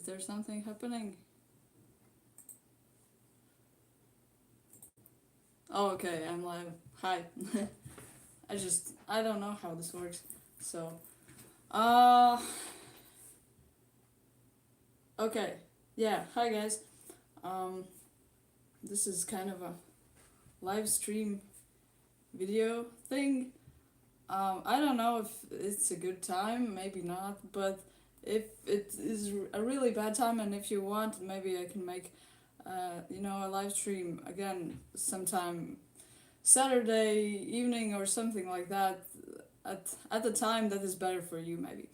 there something happening? Oh, okay, I'm live. Hi. I don't know how this works. So, uh, okay. Yeah, hi guys. Um, this is kind of a live stream video thing. I don't know if it's a good time, maybe not, but if it is a really bad time and if you want, maybe I can make, a live stream again sometime Saturday evening or something like that at the time that is better for you maybe.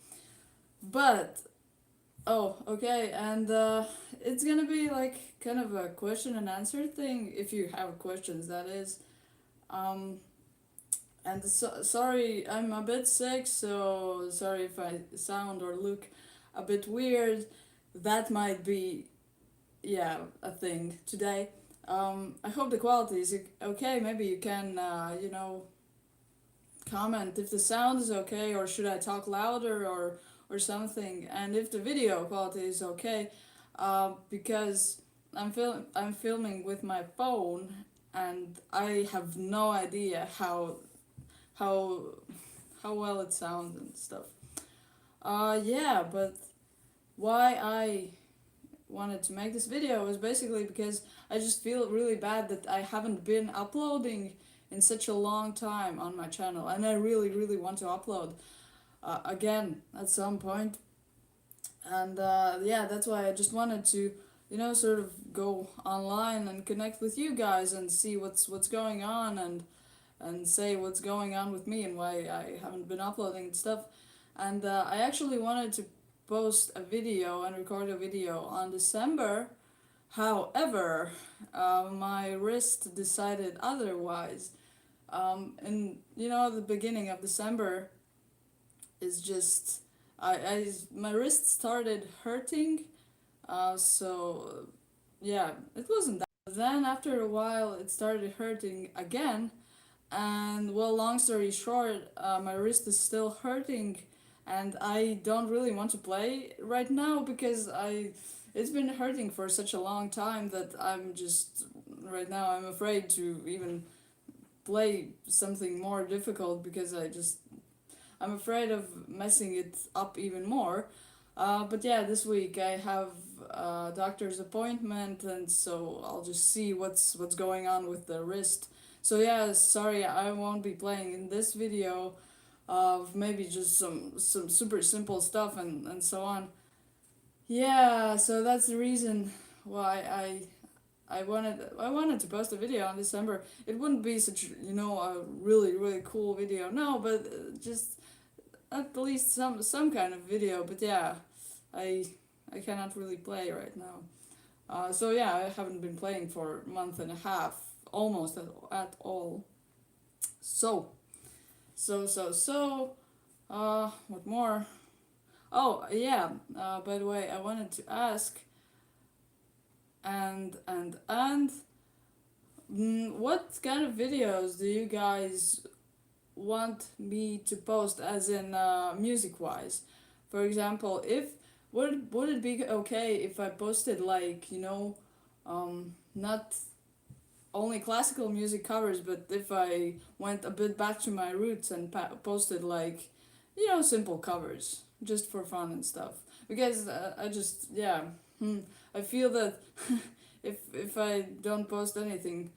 But oh, okay, and it's gonna be like kind of a question and answer thing if you have questions, that is. Um, and sorry, I'm a bit sick, so sorry if I sound or look a bit weird. That might be, yeah, a thing today. I hope the quality is okay. Maybe you can, comment if the sound is okay, or should I talk louder, or something, and if the video quality is okay, because I'm filming with my phone, and I have no idea how how well it sounds and stuff. Yeah, but why I wanted to make this video is basically because I just feel really bad that I haven't been uploading in such a long time on my channel, and I really, really want to upload again at some point. And yeah, that's why I just wanted to, sort of go online and connect with you guys and see what's going on, and say what's going on with me and why I haven't been uploading and stuff. And I actually wanted to post a video and record a video on December. However, my wrist decided otherwise. And the beginning of December is just my wrist started hurting. So yeah, it wasn't that. Then after a while, it started hurting again, and well, long story short, my wrist is still hurting, and I don't really want to play right now because it's been hurting for such a long time that I'm just right now I'm afraid to even play something more difficult because I'm afraid of messing it up even more. But yeah, this week I have a doctor's appointment, and so I'll just see what's going on with the wrist. So yeah, sorry, I won't be playing in this video of maybe just some super simple stuff and so on. Yeah, so that's the reason why I wanted to post a video on December. It wouldn't be such a really really cool video, no, but just at least some kind of video. But yeah, I I cannot really play right now. So yeah, I haven't been playing for a month and a half, almost at all. So what more? Oh yeah. By the way, I wanted to ask, and what kind of videos do you guys want me to post, as in music wise? For example, if would it be okay if I posted like not only classical music covers, but if I went a bit back to my roots and posted like simple covers just for fun and stuff? Because I just I feel that if I don't post anything,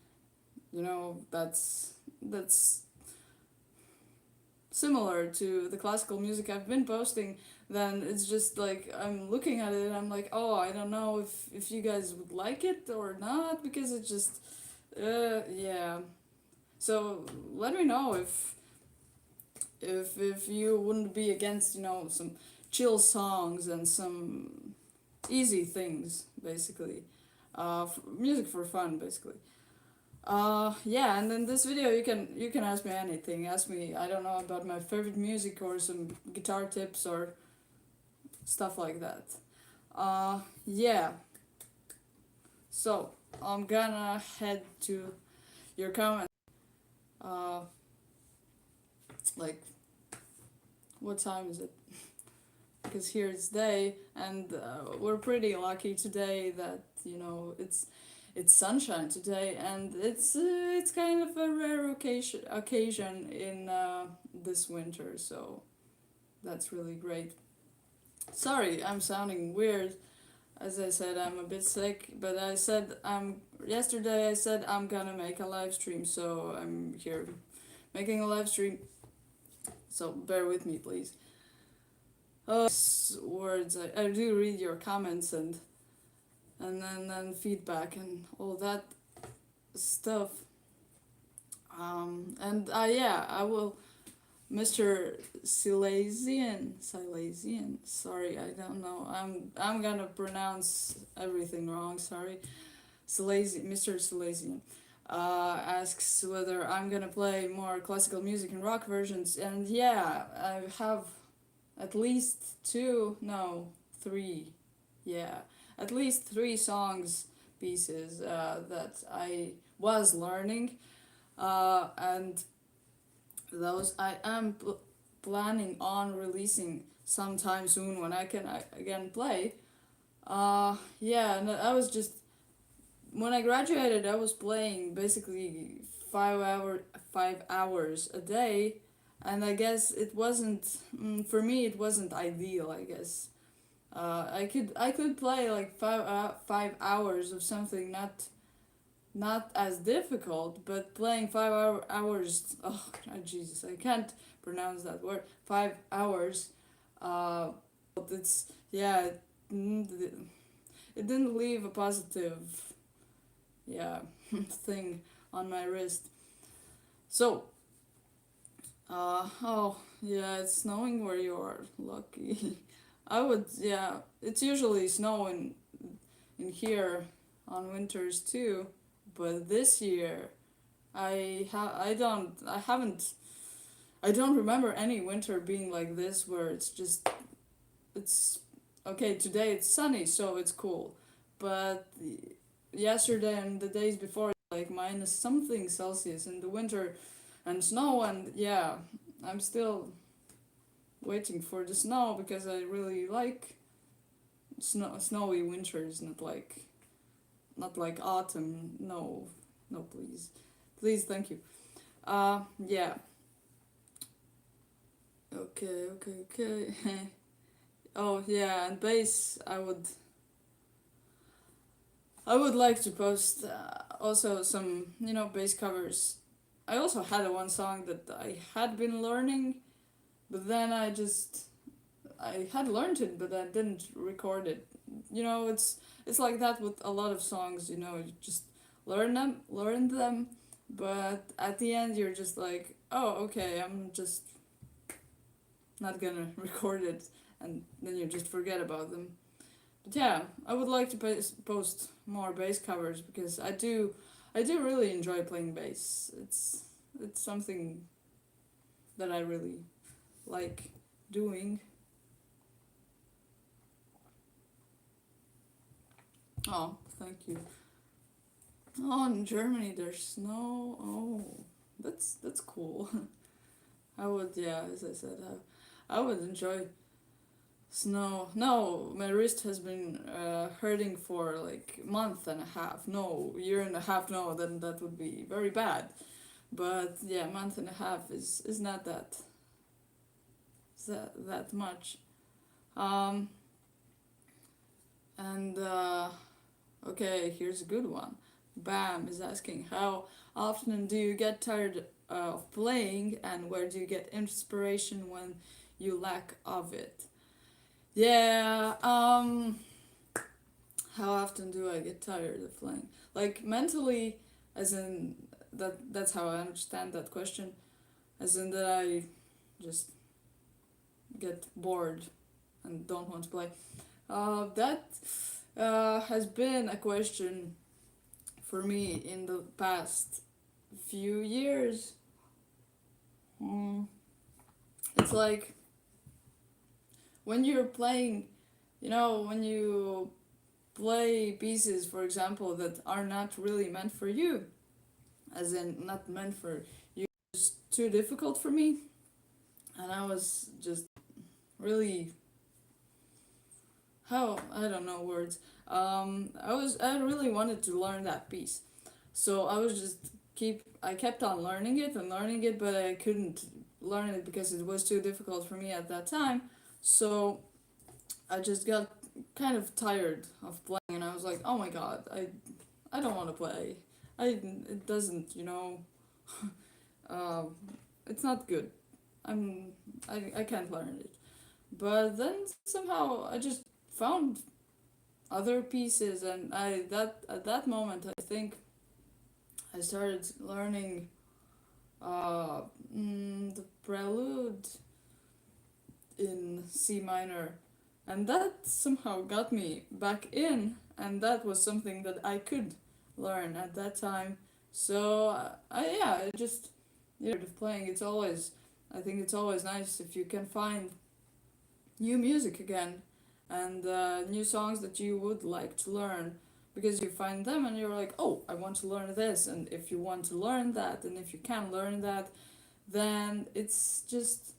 that's similar to the classical music I've been posting, then it's just like I'm looking at it and I'm like, oh, I don't know if you guys would like it or not, because it just yeah. So let me know if you wouldn't be against some chill songs and some easy things, basically, music for fun, basically. Yeah, and in this video you can ask me anything. Ask me, I don't know, about my favorite music or some guitar tips or stuff like that. Yeah. So I'm gonna head to your comment. Like, what time is it? because here it's day, and we're pretty lucky today that it's sunshine today, and it's kind of a rare occasion in this winter, so that's really great. Sorry, I'm sounding weird. As I said, I'm a bit sick, but I said yesterday I said I'm gonna make a live stream, so I'm here making a live stream. So bear with me, please. Words. I do read your comments and then feedback and all that stuff. And yeah, I will. Mr. Silesian. Sorry, I don't know. I'm gonna pronounce everything wrong. Sorry, Mr. Silesian. Asks whether I'm gonna play more classical music and rock versions, and yeah, I have at least three, yeah, at least three songs pieces that I was learning, and those I am planning on releasing sometime soon when I can again play. Yeah, and I was just when I graduated, I was playing basically 5 hours a day, and I guess it wasn't for me. It wasn't ideal. I guess I could play like 5 hours of something not as difficult, but playing hours. Oh Jesus, I can't pronounce that word. 5 hours. It's yeah. It didn't leave a positive yeah thing on my wrist. So oh yeah, it's snowing where you are. Lucky. I would yeah. It's usually snowing in here on winters too, but this year I don't remember any winter being like this where it's okay, today it's sunny so it's cool, but yesterday and the days before like minus something Celsius in the winter and snow, and yeah, I'm still waiting for the snow because I really like snowy winters, not like autumn. No, no, please, thank you. Yeah. Okay. Oh yeah, and bass. I would like to post also some bass covers. I also had one song that I had been learning, but then I had learned it, but I didn't record it. It's like that with a lot of songs. You just learn them, but at the end you're just like, oh, okay, I'm just not gonna record it, and then you just forget about them. But yeah, I would like to post more bass covers because I do really enjoy playing bass. It's something that I really like doing. Oh, thank you. Oh, in Germany there's snow. Oh, that's cool. I would, yeah, as I said, I would enjoy snow. No, my wrist has been hurting for like a month and a half. No, year and a half. No, then that would be very bad. But yeah, month and a half is not that much. Um, and okay, here's a good one. Bam is asking, how often do you get tired of playing, and where do you get inspiration when you lack of it? Yeah, how often do I get tired of playing? Like mentally, as in that's how I understand that question, as in that I just get bored and don't want to play. That has been a question for me in the past few years. Mm, it's like when you're playing, when you play pieces, for example, that are not really meant for you, as in not meant for you, it's too difficult for me, and I was just really how, I don't know words. I really wanted to learn that piece, so I was just I kept on learning it and learning it, but I couldn't learn it because it was too difficult for me at that time. So I just got kind of tired of playing, and I was like, oh my god, I don't want to play. It doesn't, uh, it's not good. I'm I can't learn it. But then somehow I just found other pieces, and I that at that moment I think I started learning uh, the prelude in C minor, and that somehow got me back in, and that was something that I could learn at that time. So I just of playing. It's always, I think it's always nice if you can find new music again, and new songs that you would like to learn, because you find them and you're like, oh, I want to learn this. And if you want to learn that, and if you can learn that, then it's just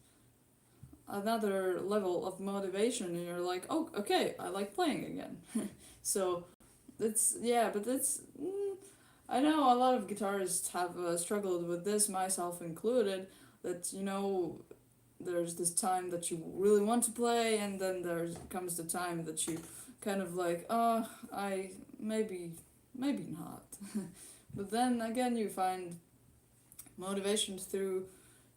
another level of motivation, and you're like, oh, okay, I like playing again. So it's, yeah, but it's I know a lot of guitarists have struggled with this, myself included, that there's this time that you really want to play, and then there comes the time that you kind of like, oh, I maybe not. But then again, you find motivation through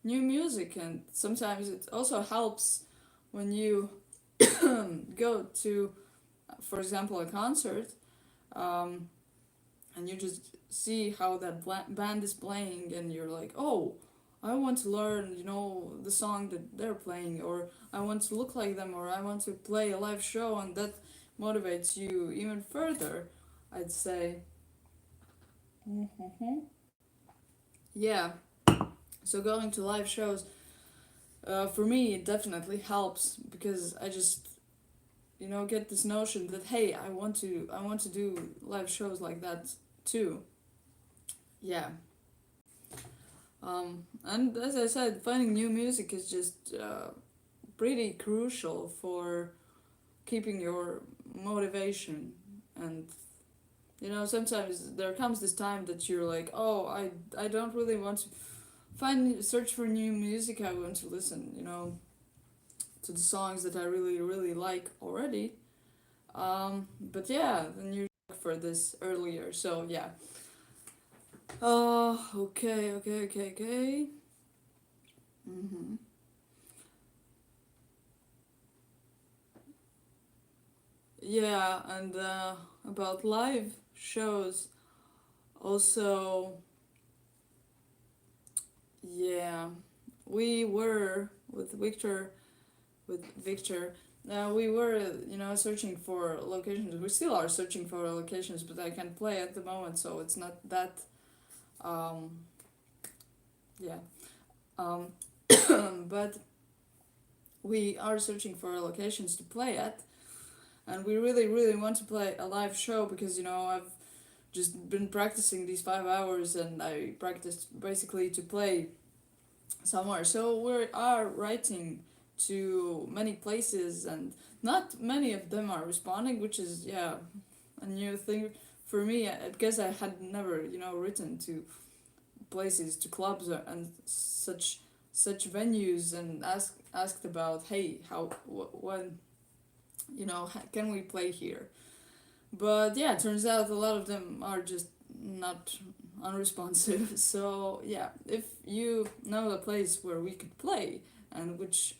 new music, and sometimes it also helps when you go to, for example, a concert, um, and you just see how that band is playing, and you're like, oh, I want to learn, the song that they're playing, or I want to look like them, or I want to play a live show, and that motivates you even further, I'd say. Mm-hmm. Yeah, so going to live shows, for me, it definitely helps, because I just, get this notion that, hey, I want to do live shows like that too. Yeah. And as I said, finding new music is just pretty crucial for keeping your motivation. And sometimes there comes this time that you're like, oh, I don't really want to search for new music. I want to listen, to the songs that I really really like already. But yeah, then you look for this earlier. So yeah. Okay. Mm-hmm. Yeah, and about live shows, also, yeah, we were with Victor. We were, searching for locations. We still are searching for locations, but I can't play at the moment, so it's not that. Um, yeah. Um, but we are searching for locations to play at, and we really, really want to play a live show, because I've just been practicing these 5 hours, and I practiced basically to play somewhere. So we are writing to many places, and not many of them are responding, which is, yeah, a new thing for me, because I had never written to places, to clubs, and such venues, and asked about, hey, how when can we play here. But yeah, it turns out a lot of them are just not unresponsive. So yeah, if you know a place where we could play, and which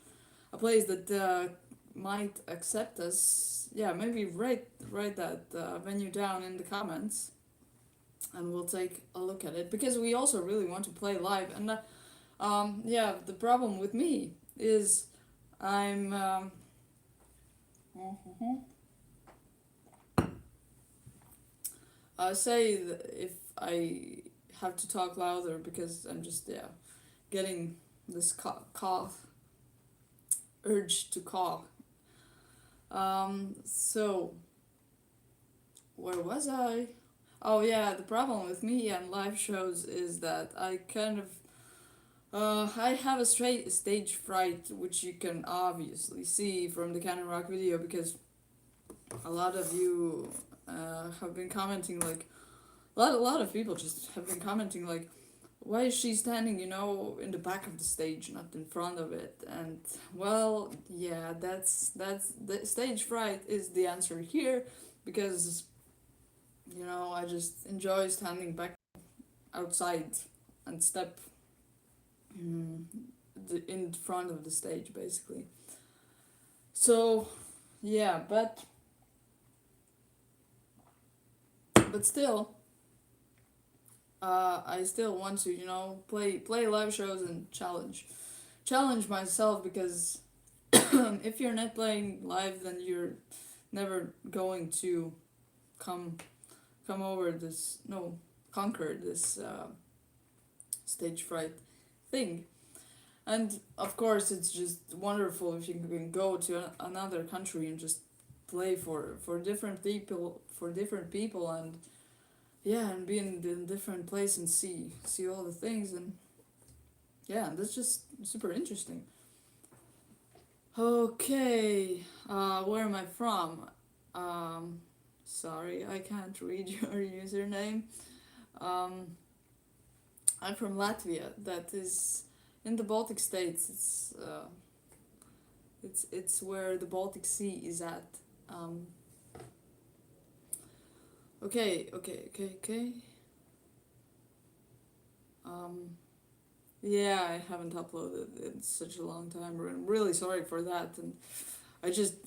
a place that might accept us, yeah, maybe write that venue down in the comments, and we'll take a look at it, because we also really want to play live. And yeah, the problem with me is I'm I say that if I have to talk louder, because I'm just, yeah, getting this cough urge to cough. So where was I? Oh yeah, the problem with me and live shows is that I kind of I have a stage fright, which you can obviously see from the Canon Rock video, because a lot of you have been commenting like a lot of people just have been commenting like, why is she standing, in the back of the stage, not in front of it? And well, yeah, that's the stage fright is the answer here, because I just enjoy standing back outside and step mm, in front of the stage basically. So yeah, but still, I still want to play live shows and challenge myself, because if you're not playing live, then you're never going to come come over this no conquer this stage fright thing. And of course, it's just wonderful if you can go to another country and just play for different people, and yeah, and be in a different place and see all the things. And yeah, that's just super interesting. Okay, where am I from? Um, Sorry, I can't read your username. Um, I'm from Latvia. That is in the Baltic states. It's where the Baltic Sea is at. Um, okay. Um, yeah, I haven't uploaded in such a long time. I'm really sorry for that, and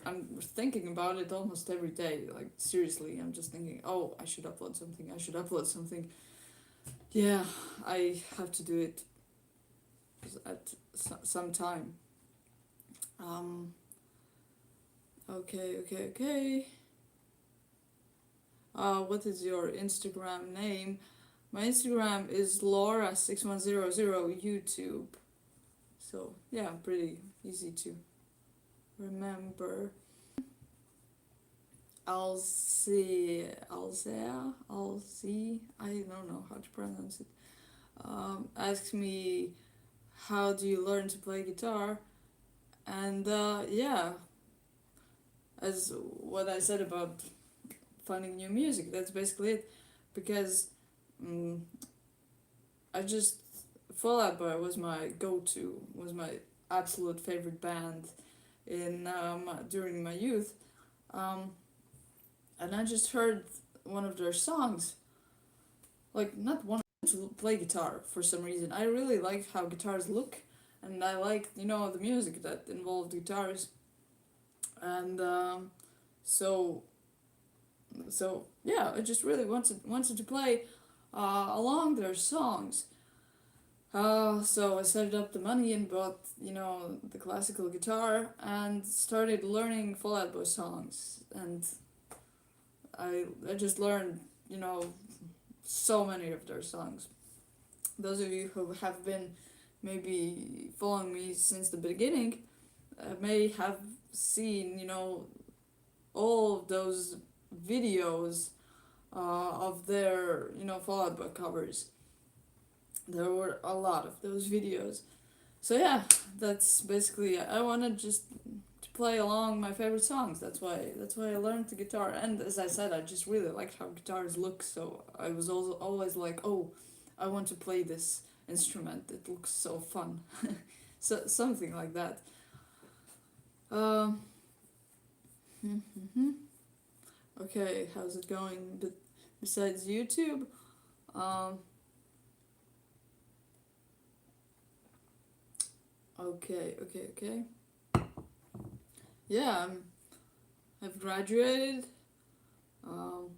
I'm thinking about it almost every day. Like seriously, I'm just thinking, oh, I should upload something. I should upload something. Yeah, I have to do it at some time. Um, okay. What is your Instagram name? My Instagram is Laura6100 YouTube. So yeah, pretty easy to remember. Alzea, I don't know how to pronounce it. Asks me, how do you learn to play guitar? And yeah, as what I said about finding new music, that's basically it. Because um, I just Fall Out Boy was my go-to, was my absolute favorite band in during my youth. Um, and I just heard one of their songs, like not one to play guitar for some reason. I really like how guitars look, and I like the music that involved guitars, and so yeah, I just really wanted to play along their songs. So I saved up the money and bought the classical guitar and started learning Fall Out Boy songs, and I just learned so many of their songs. Those of you who have been maybe following me since the beginning may have seen all of those videos of their Fall Out Boy covers. There were a lot of those videos. So yeah, that's basically I wanted just to play along my favorite songs. That's why I learned the guitar. And as I said, I just really liked how guitars look. So I was also always like, oh, I want to play this instrument. It looks so fun. So something like that. Um. Okay, how's it going? But besides YouTube, um. Okay. Yeah, I've graduated um,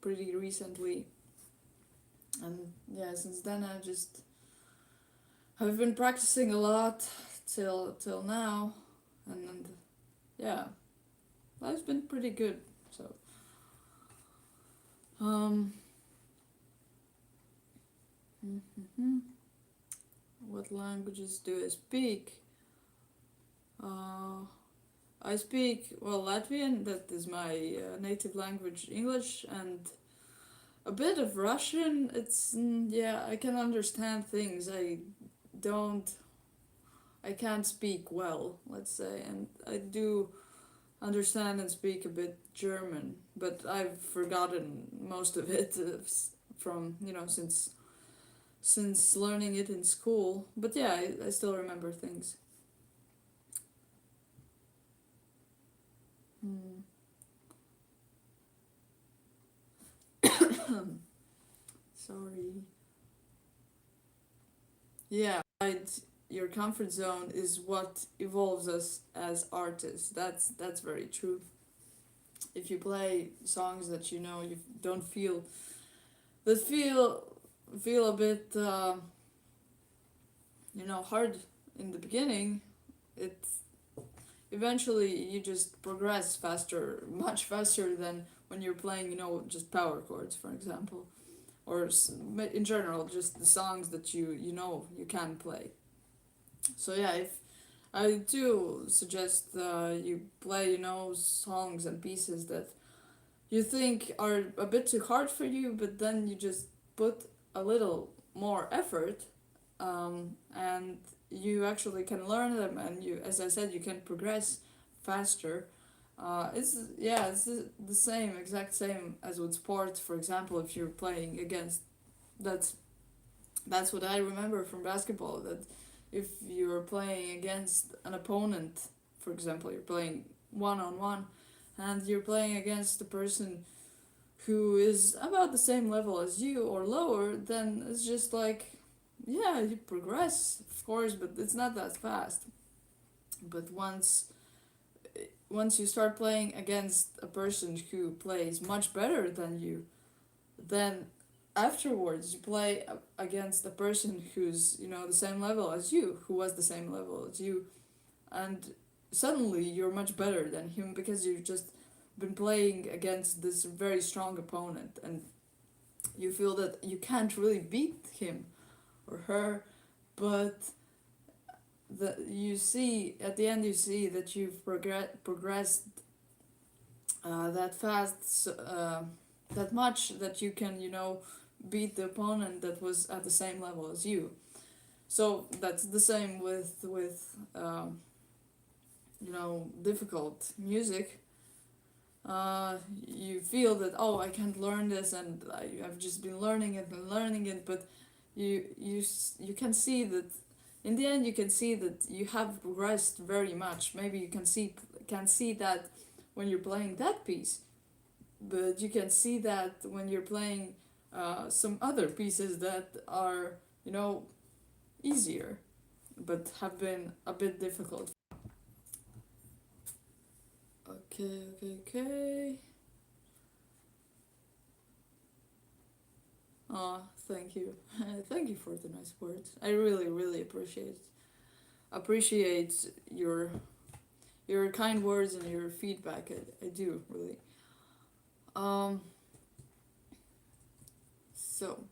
pretty recently, and yeah, since then I've been practicing a lot till now, and yeah, life's been pretty good. So um, what languages do I speak? Uh, I speak Latvian. That is my native language, English, and a bit of Russian. It's yeah, I can understand things. Don't I can't speak well, let's say, and understand and speak a bit German, but I've forgotten most of it from since learning it in school. But yeah, I still remember things. Hmm. Sorry. Yeah, right. Your comfort zone is what evolves us as artists. That's very true. If you play songs that you know you don't feel that feel a bit hard in the beginning, it eventually you just progress faster, much faster than when you're playing just power chords, for example, or in general just the songs that you can play. So yeah, if I do suggest you play songs and pieces that you think are a bit too hard for you, but then you just put a little more effort, and you actually can learn them, and you, as I said, you can progress faster. It's the same, exact same as with sports. For example, if you're playing against, that's that's what I remember from basketball. That if you're playing against an opponent, for example, you're playing one on one, and you're playing against a person who is about the same level as you or lower, then it's just like, yeah, you progress, of course, but it's not that fast. But once you start playing against a person who plays much better than you, then afterwards you play against a person who's the same level as you, who was the same level as you, and suddenly you're much better than him because you've just been playing against this very strong opponent, and you feel that you can't really beat him or her, but you see at the end, you see that you've progressed that fast, that much that you can beat the opponent that was at the same level as you. So that's the same with difficult music. You feel that, oh, I can't learn this, and I've just been learning it and learning it, but you can see that in the end you can see that you have progressed very much. Maybe you can see that when you're playing that piece, but you can see that when you're playing some other pieces that are easier but have been a bit difficult. Okay. Oh, thank you. Thank you for the nice words. I really, really appreciate your kind words and your feedback. I do really. Um. So.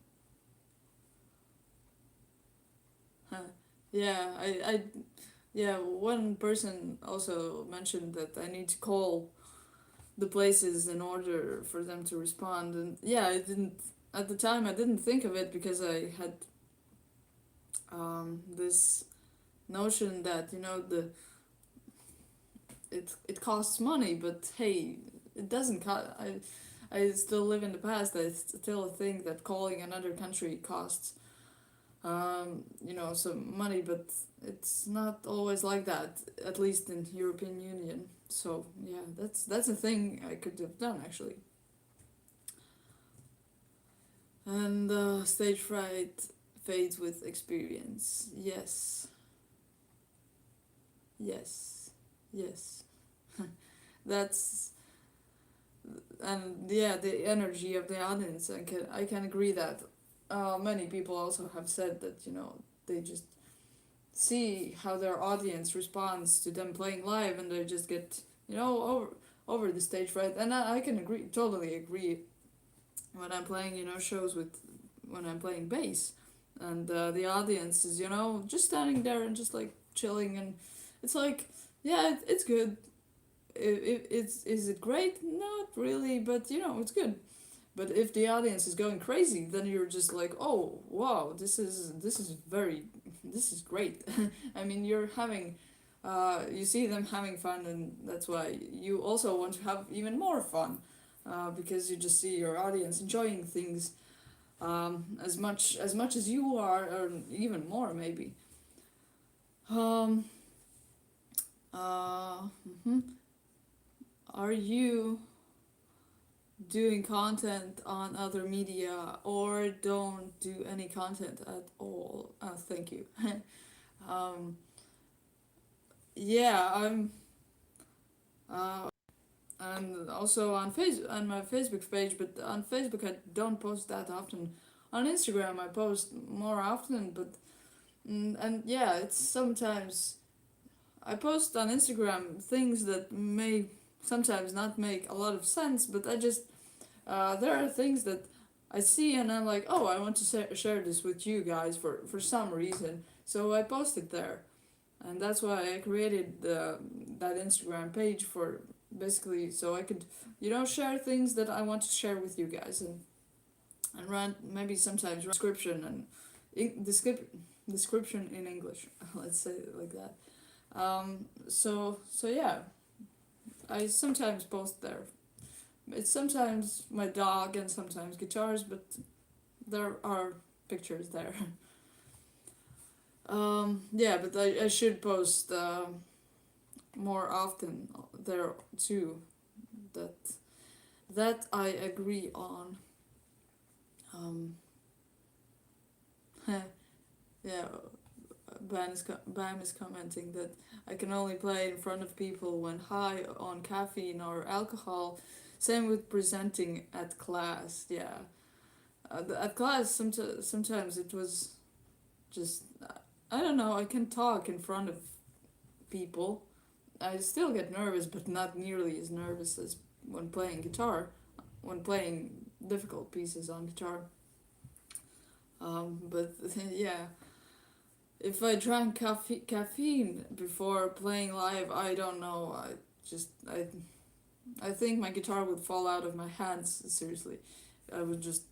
Huh, yeah. Yeah. One person also mentioned that I need to call the places in order for them to respond, and yeah, I didn't at the time. I didn't think of it because I had this notion that it costs money, but hey, it doesn't cost. I still live in the past. I still think that calling another country costs some money, but it's not always like that. At least in European Union. So yeah, that's a thing I could have done actually. And stage fright fades with experience. Yes, yes, yes. That's and yeah, the energy of the audience. I can agree that many people also have said that they just see how their audience responds to them playing live, and they just get over the stage fright. And I can totally agree when I'm playing shows with when I'm playing bass, and the audience is just standing there and just like chilling, and it's like, yeah, it's good. Is it great? Not really, but it's good. But if the audience is going crazy, then you're just like, oh wow, this is great. I mean, you're having you see them having fun, and that's why you also want to have even more fun, because you just see your audience enjoying things, as much as you are, or even more maybe. Um, mhm. Are you doing content on other media, or don't do any content at all? Thank you. um, yeah, I'm. And also on my Facebook page, but on Facebook I don't post that often. On Instagram I post more often, but and yeah, it's sometimes I post on Instagram things that may sometimes not make a lot of sense, but I just there are things that I see and I'm like, oh, I want to share this with you guys for some reason, so I post it there, and that's why I created that Instagram page, for basically so I could, share things that I want to share with you guys, and run maybe sometimes description and description in English. Let's say it like that. So yeah, I sometimes post there. It's sometimes my dog and sometimes guitars, but there are pictures there. Yeah, but I should post more often there too. That that I agree on. Um, yeah, Bam is commenting that I can only play in front of people when high on caffeine or alcohol. Same with presenting at class. Yeah, at class sometimes it was just I don't know. I can talk in front of people. I still get nervous, but not nearly as nervous as when playing guitar, when playing difficult pieces on guitar. But yeah, if I drank caffeine before playing live, I don't know. I think my guitar would fall out of my hands. Seriously, I would just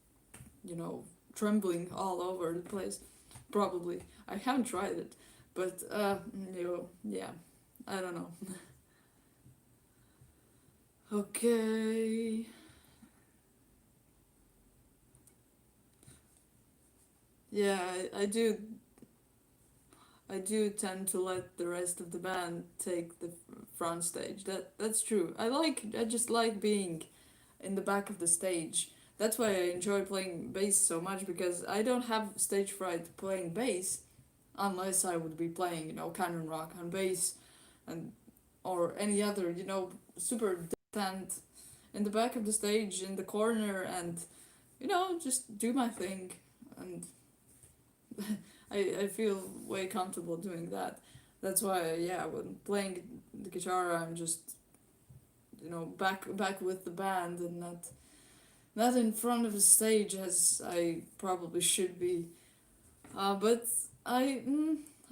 you know trembling all over the place. Probably. I haven't tried it, but yeah, I don't know. Okay. Yeah, I do tend to let the rest of the band take the front stage. That's true. I just like being in the back of the stage. That's why I enjoy playing bass so much, because I don't have stage fright playing bass, unless I would be playing, canon rock on bass, and or any other, super stand in the back of the stage in the corner, and just do my thing, and I feel way comfortable doing that. That's why, yeah, when playing the guitar, I'm just back with the band, and not in front of the stage as I probably should be. But I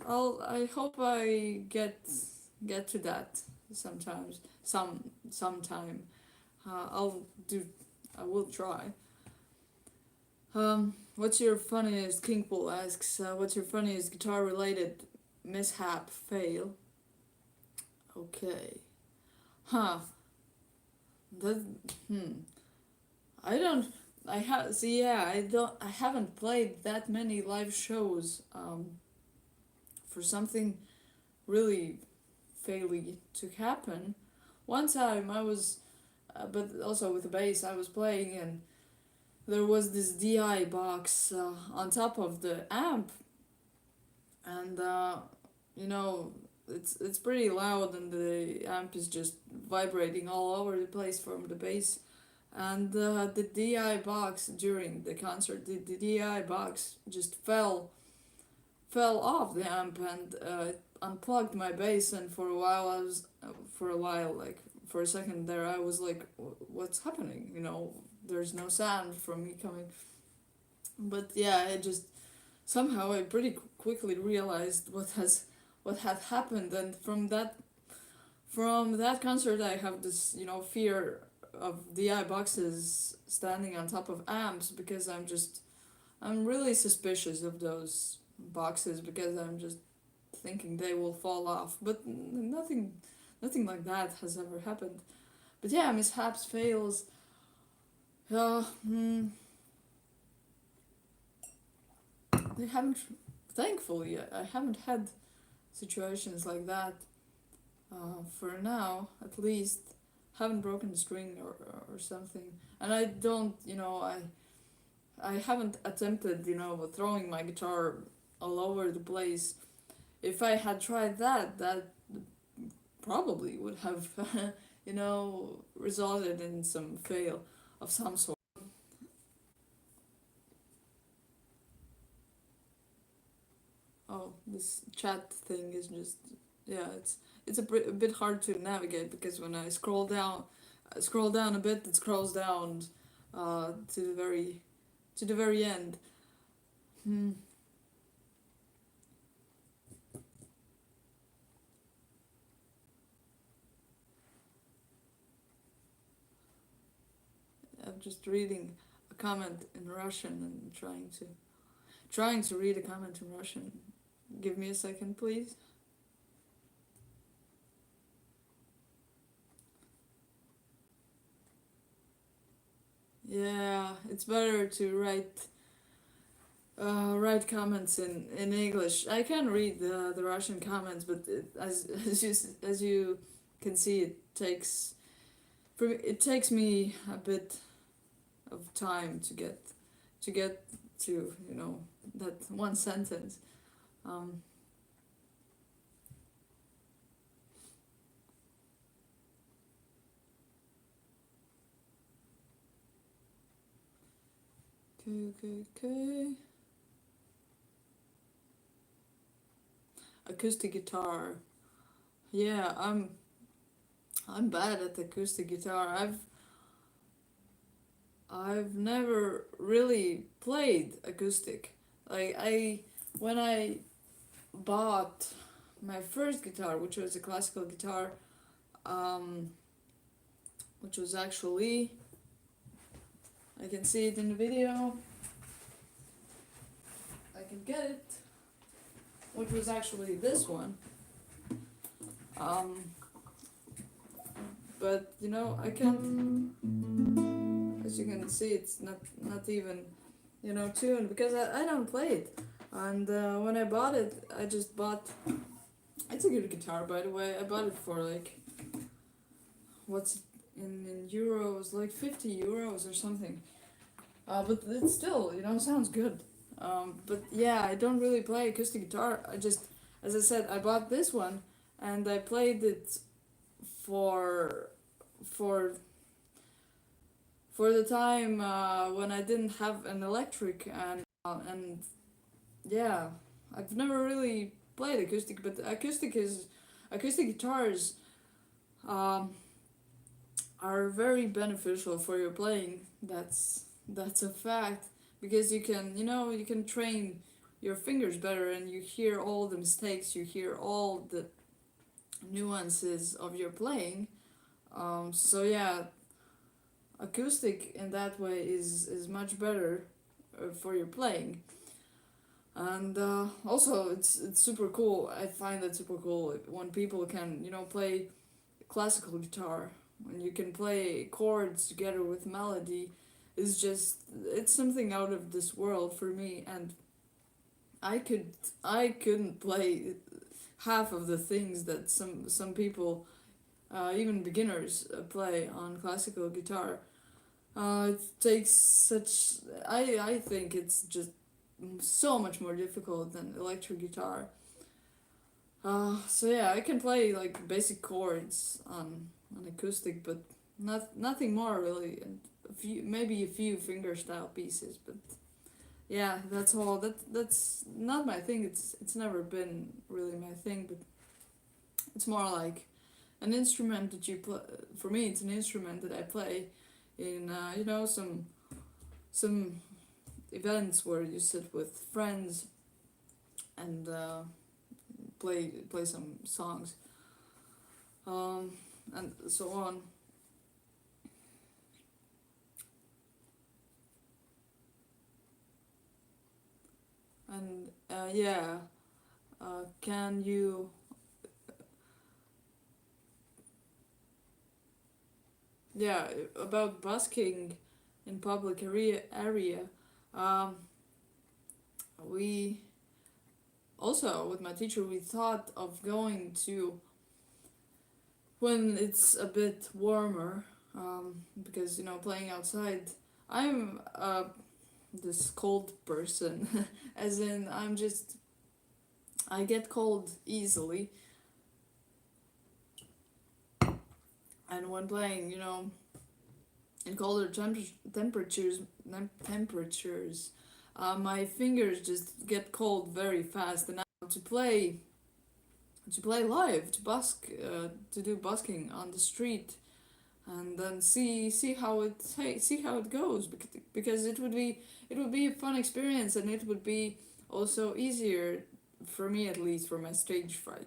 I hope I get to that sometimes sometime. I'll do. I will try. What's your funniest? Kingpool asks. What's your funniest guitar related mishap fail? Okay. Huh. That. Hmm. I don't. I have. See. Yeah. I don't. I haven't played that many live shows. For something really fairly to happen. One time I was, but also with the bass, I was playing, and there was this DI box on top of the amp, and you know it's pretty loud, and the amp is just vibrating all over the place from the bass, and the DI box during the concert, the DI box just fell off the amp, and unplugged my bass, and for a while, like for a second there, I was like, what's happening? There's no sound from me coming. But yeah, I just somehow I pretty quickly realized what had happened, and from that concert I have this fear of DI boxes standing on top of amps, because I'm really suspicious of those boxes, because I'm just thinking they will fall off, but nothing like that has ever happened. But yeah, mishaps, fails. Uh, mm, they haven't. Thankfully, I haven't had situations like that. For now, at least, haven't broken a string or something. And I don't, I haven't attempted, throwing my guitar all over the place. If I had tried that, that probably would have, resulted in some fail of some sort. Oh, this chat thing is just, yeah, it's a bit hard to navigate because when I scroll down a bit, it scrolls down to the very end. Hmm. I'm just reading a comment in Russian and trying to read a comment in Russian. Give me a second, please. Yeah, it's better to write comments in English. I can read the Russian comments, but as you can see, it takes me a bit of time to get to that one sentence. Um, okay. Acoustic guitar. Yeah, I'm bad at acoustic guitar. I've never really played acoustic. Like when I bought my first guitar, which was a classical guitar, um, which was actually, I can see it in the video. I can get it. Which was actually this one. Um, but I can't. As you can see, it's not even tuned because I don't play it. And when I bought it, I just bought. It's a good guitar, by the way. I bought it for like, what's it in euros, like 50 euros or something. But it still, sounds good. But yeah, I don't really play acoustic guitar. I just, as I said, I bought this one, and I played it for for for the time when I didn't have an electric, and yeah, I've never really played acoustic, but acoustic guitars um, are very beneficial for your playing. That's a fact because you can train your fingers better, and you hear all the mistakes, you hear all the nuances of your playing. So yeah, acoustic in that way is much better for your playing. And also it's super cool. I find it super cool when people can play classical guitar, when you can play chords together with melody. It's something out of this world for me. And I couldn't play half of the things that some people, even beginners, play on classical guitar. It takes such. I think it's just so much more difficult than electric guitar. So yeah, I can play like basic chords on acoustic, but nothing more really, and maybe a few fingerstyle pieces, but yeah, that's all. That's not my thing. It's never been really my thing, but it's more like an instrument that you play. For me, it's an instrument that I play in some events where you sit with friends and play some songs, and so on. And yeah, Can you, yeah, about busking in public area. Um, we also with my teacher we thought of going to when it's a bit warmer, because playing outside. I'm this cold person, as in I get cold easily, and when playing, in colder temperatures, my fingers just get cold very fast, and now to play live, to do busking on the street, and then see how it goes, because it would be a fun experience, and it would be also easier for me, at least for my stage fright.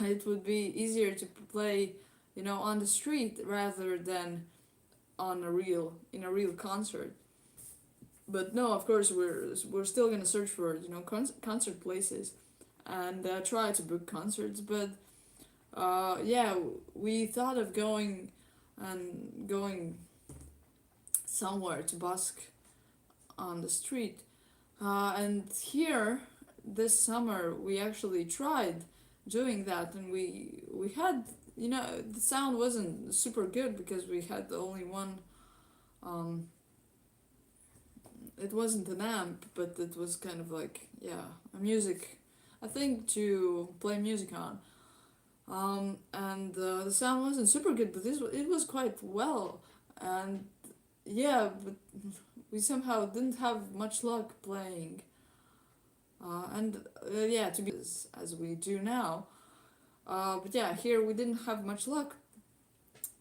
It would be easier to play, on the street rather than in a real concert. But no, of course we're still gonna search for concert places, and try to book concerts. But yeah, we thought of going somewhere to busk on the street. And here this summer we actually tried doing that, and we had, the sound wasn't super good because we had only one. Um, it wasn't an amp, but it was kind of like, yeah, a music, I think, to play music on. And the sound wasn't super good, but it was quite well. And yeah, but we somehow didn't have much luck playing. And yeah, to be as we do now. But yeah, here we didn't have much luck,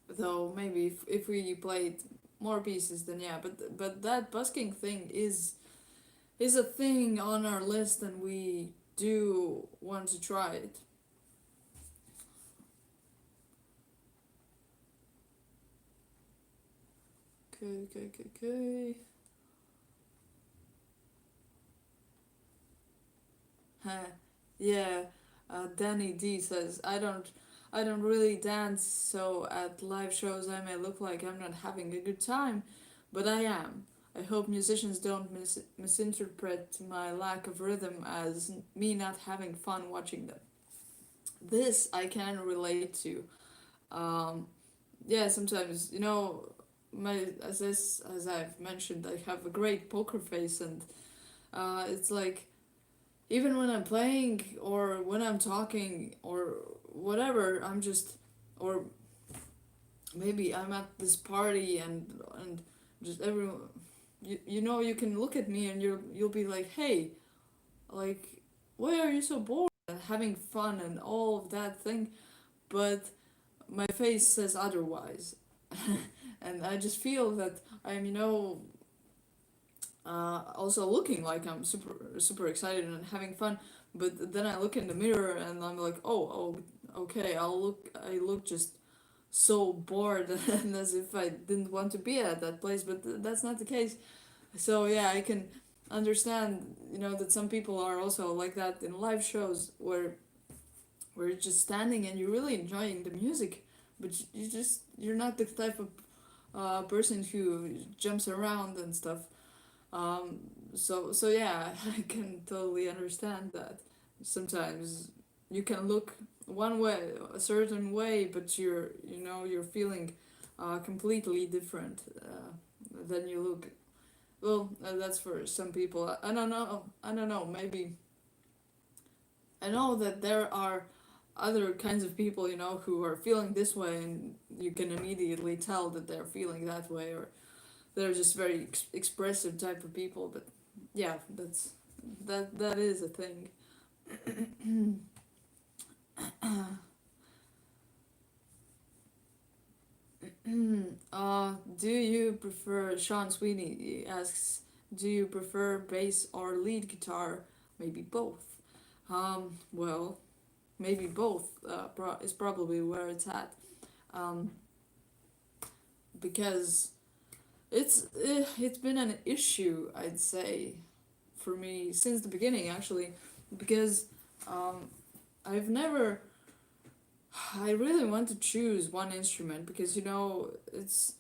though maybe if we played more pieces, then yeah. But that busking thing is a thing on our list, and we do want to try it. Okay, okay, okay, okay. Huh. Yeah, Danny D says, I don't really dance, so at live shows I may look like I'm not having a good time, but I am. I hope musicians don't misinterpret my lack of rhythm as me not having fun watching them. This I can relate to. Um, yeah, sometimes, as I've mentioned, I have a great poker face, and it's like, even when I'm playing or when I'm talking or whatever, I'm just, or maybe I'm at this party, and just everyone, you can look at me and you'll be like, hey, like, why are you so bored and having fun and all of that thing, but my face says otherwise. And I just feel that I'm, also looking like I'm super excited and having fun, but then I look in the mirror and I'm like, okay, I look just so bored, and as if I didn't want to be at that place, but that's not the case. So yeah, I can understand, that some people are also like that in live shows, where you're just standing and you're really enjoying the music, but you're not the type of person who jumps around and stuff. So yeah, I can totally understand that. Sometimes you can look one way, a certain way, but you're feeling completely different than you look. Well, that's for some people. I don't know. I don't know. Maybe I know that there are other kinds of people, who are feeling this way, and you can immediately tell that they're feeling that way, or they're just very expressive type of people. But yeah, that is a thing. Do you prefer, Sean Sweeney asks, do you prefer bass or lead guitar? Maybe both. Well, maybe both is probably where it's at. Um, because it's been an issue, I'd say, for me since the beginning, actually, because Um, I've never. I really want to choose one instrument because it's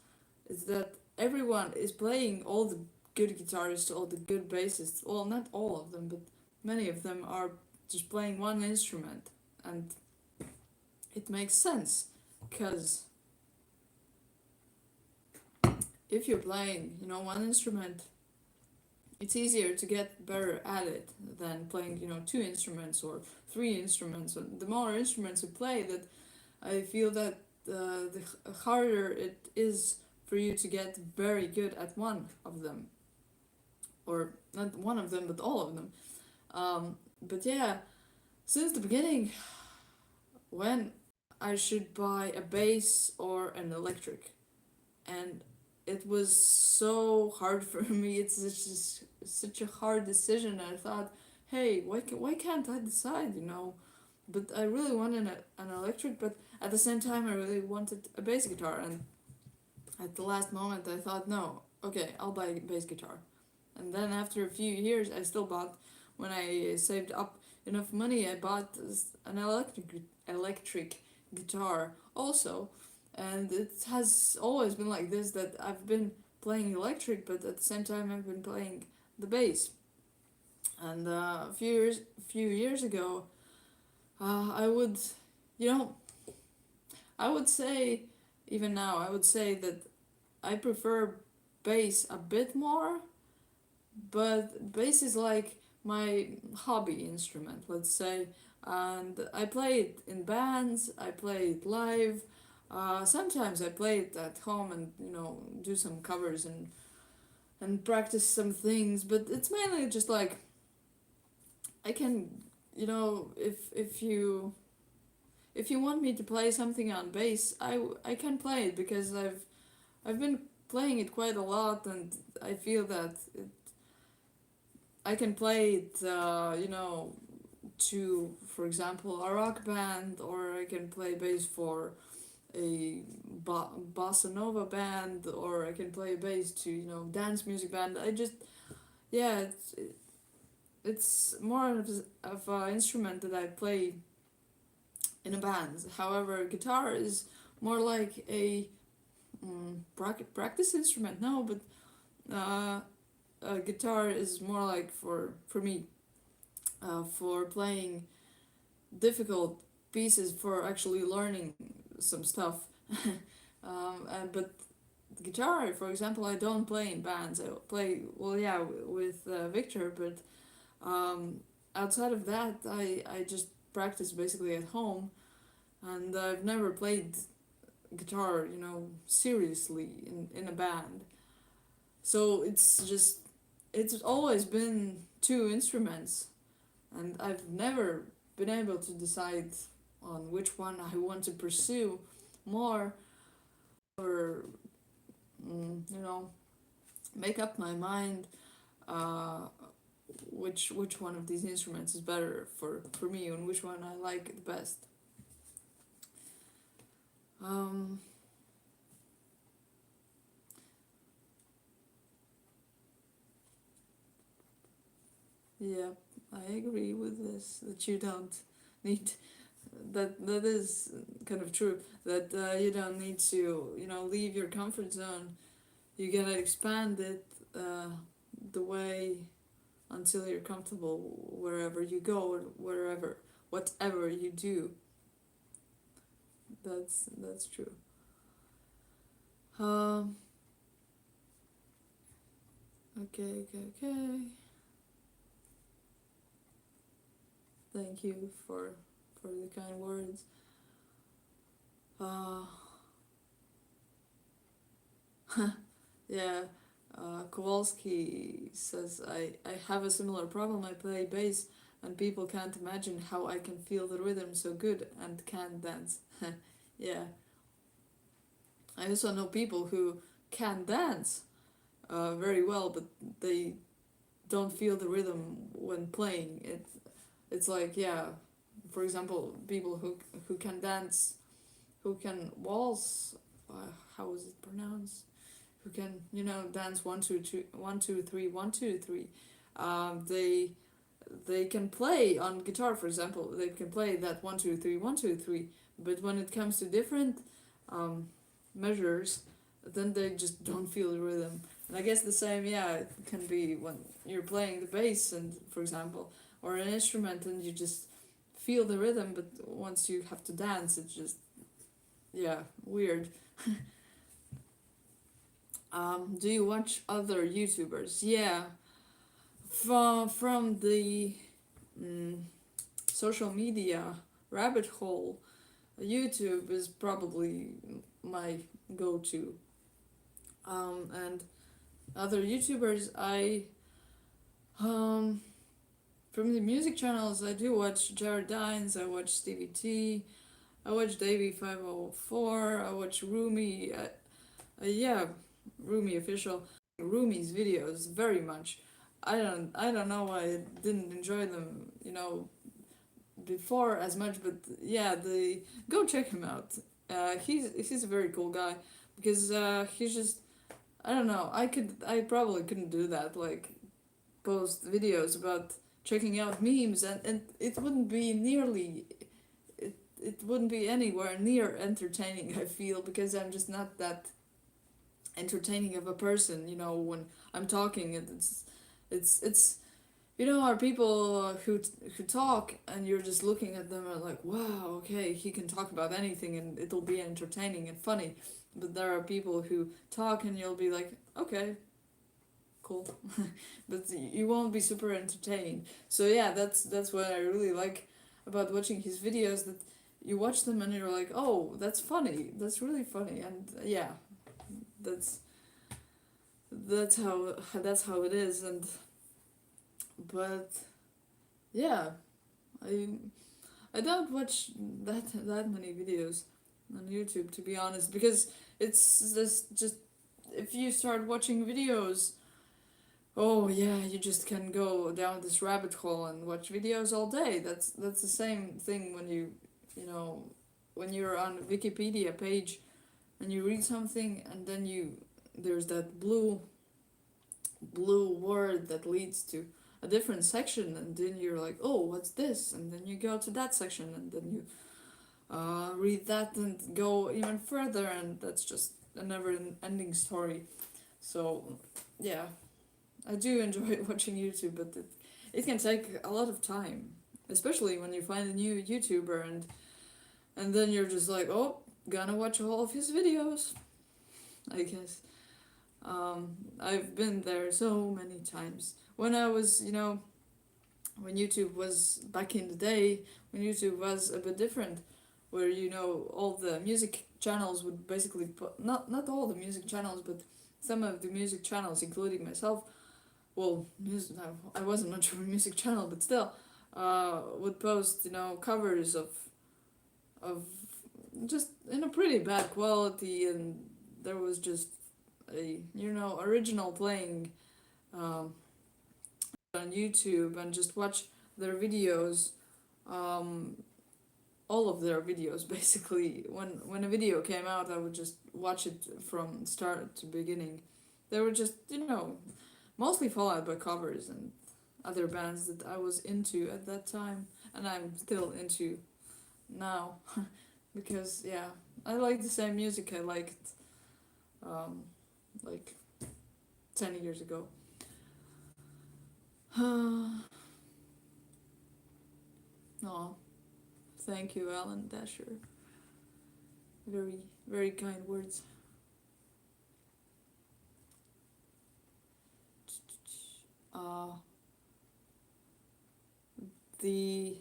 that everyone is playing, all the good guitarists, all the good bassists. Well, not all of them, but many of them are just playing one instrument, and it makes sense because if you're playing, one instrument, it's easier to get better at it than playing, two instruments or three instruments. And the more instruments you play, that I feel that the harder it is for you to get very good at one of them, or not one of them, but all of them. But yeah, since the beginning, when I should buy a bass or an electric, and it was so hard for me. It's just such a hard decision. I thought, hey, why can't I decide? But I really wanted an electric, but at the same time, I really wanted a bass guitar. And at the last moment, I thought, no, okay, I'll buy a bass guitar. And then after a few years, I still bought. When I saved up enough money, I bought an electric guitar also, and it has always been like this, that I've been playing electric, but at the same time I've been playing the bass. And a few years ago, I would, you know, I would say, even now, I would say that I prefer bass a bit more, but bass is like my hobby instrument, let's say, and I play it in bands, I play it live. Sometimes I play it at home and do some covers and practice some things, but it's mainly just like I can, if you want me to play something on bass, I can play it because I've been playing it quite a lot, and I feel that I can play it, to, for example, a rock band, or I can play bass for a bossa nova band, or I can play bass to, dance music band. Yeah, it's more of an instrument that I play in a band. However, guitar is more like a practice instrument. No, but guitar is more like for me, for playing difficult pieces, for actually learning some stuff. But guitar, for example, I don't play in bands. I play, well, yeah, with Victor, but outside of that, I just practice basically at home, and I've never played guitar, seriously in a band. So it's always been two instruments, and I've never been able to decide on which one I want to pursue more, or you know make up my mind, uh, which one of these instruments is better for me, and which one I like the best. Um, yeah, I agree with this, that you don't need, that is kind of true, that you don't need to leave your comfort zone. You gotta expand it, uh, the way, until you're comfortable wherever you go, or wherever, whatever you do. That's true. Um. Okay. Okay. Okay. Thank you for the kind words. Uh. Yeah. Kowalski says, I have a similar problem. I play bass, and people can't imagine how I can feel the rhythm so good and can't dance. Yeah. I also know people who can dance very well, but they don't feel the rhythm when playing. It's like, yeah, for example, people who can dance, who can waltz. How is it pronounced? Who can dance 1 2 2 1 2 3 1 2 3. They they can play on guitar, for example. They can play that 1 2 3 1 2 3, but when it comes to different um, measures, then they just don't feel the rhythm. And I guess the same, yeah, it can be when you're playing the bass, and for example, or an instrument, and you just feel the rhythm, but once you have to dance, it's just, yeah, weird. Do you watch other YouTubers? Yeah, from the mm, social media rabbit hole, YouTube is probably my go-to. And other YouTubers, um from the music channels, I do watch Jared Dines, I watch Stevie T, I watch Davey 504, I watch Rumi. Yeah, Rumi official. Rumi's videos very much. I don't know why I didn't enjoy them, before as much, but yeah, the go check him out. He's a very cool guy, because he's just, I don't know, I probably couldn't do that, like post videos about checking out memes, and it wouldn't be nearly, it wouldn't be anywhere near entertaining, I feel, because I'm just not that entertaining of a person, when I'm talking. It's are people who talk, and you're just looking at them and like, wow, okay, he can talk about anything and it'll be entertaining and funny. But there are people who talk and you'll be like, okay, cool. But you won't be super entertained. So yeah, that's what I really like about watching his videos, that you watch them and you're like, oh, that's funny, that's really funny. And yeah, that's that's how it is. And but yeah, I I don't watch that many videos on YouTube, to be honest, because it's just if you start watching videos, oh yeah, you just can go down this rabbit hole and watch videos all day. That's the same thing when you know when you're on a Wikipedia page and you read something, and then there's that blue word that leads to a different section, and then you're like, oh, what's this? And then you go to that section, and then you read that and go even further, and that's just a never ending story. So yeah, I do enjoy watching YouTube, but it can take a lot of time, especially when you find a new YouTuber, and then you're just like, oh, gonna watch all of his videos, I guess. I've been there so many times. When I was, when YouTube was back in the day, when YouTube was a bit different, where all the music channels would basically put, not all the music channels, but some of the music channels, including myself. Well, no, I wasn't much of a music channel, but still, would post covers of just in a pretty bad quality, and there was just a original playing um, on YouTube, and just watch their videos, um, all of their videos basically. When a video came out, I would just watch it from start to beginning. They were just mostly followed by covers and other bands that I was into at that time, and I'm still into now. Because yeah, I like the same music I liked um, like 10 years ago. Oh, thank you, Alan Dasher. Very, very kind words. Uh, the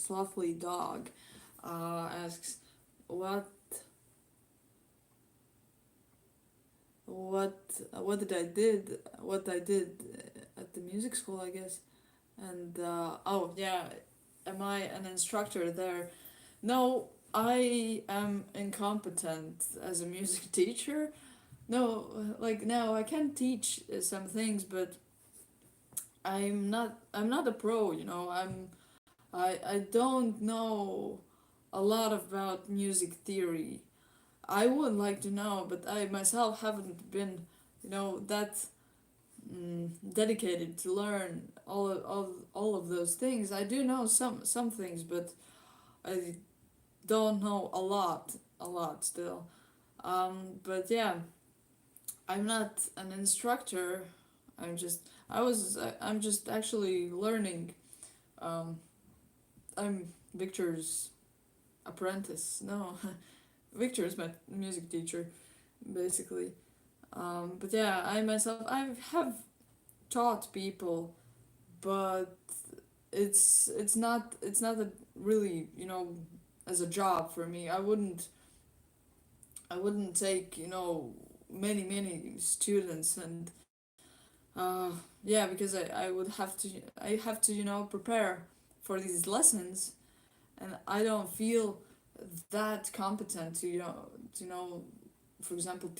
slothly dog asks, what what what I did at the music school, I guess. And oh yeah, am I an instructor there? No, I am incompetent as a music teacher. No, like no, I can teach some things, but I'm not a pro, I don't know a lot about music theory. I would like to know, but I myself haven't been, that dedicated to learn all of those things. I do know some things, but I don't know a lot still. But yeah, I'm not an instructor. I'm just actually learning. Um, I'm Victor's apprentice. No, Victor is my music teacher, basically. But yeah, I myself I have taught people, but it's not a really, as a job for me. I wouldn't take, many students, and yeah, because I would have to, prepare for these lessons, and I don't feel that competent to, to know, for example,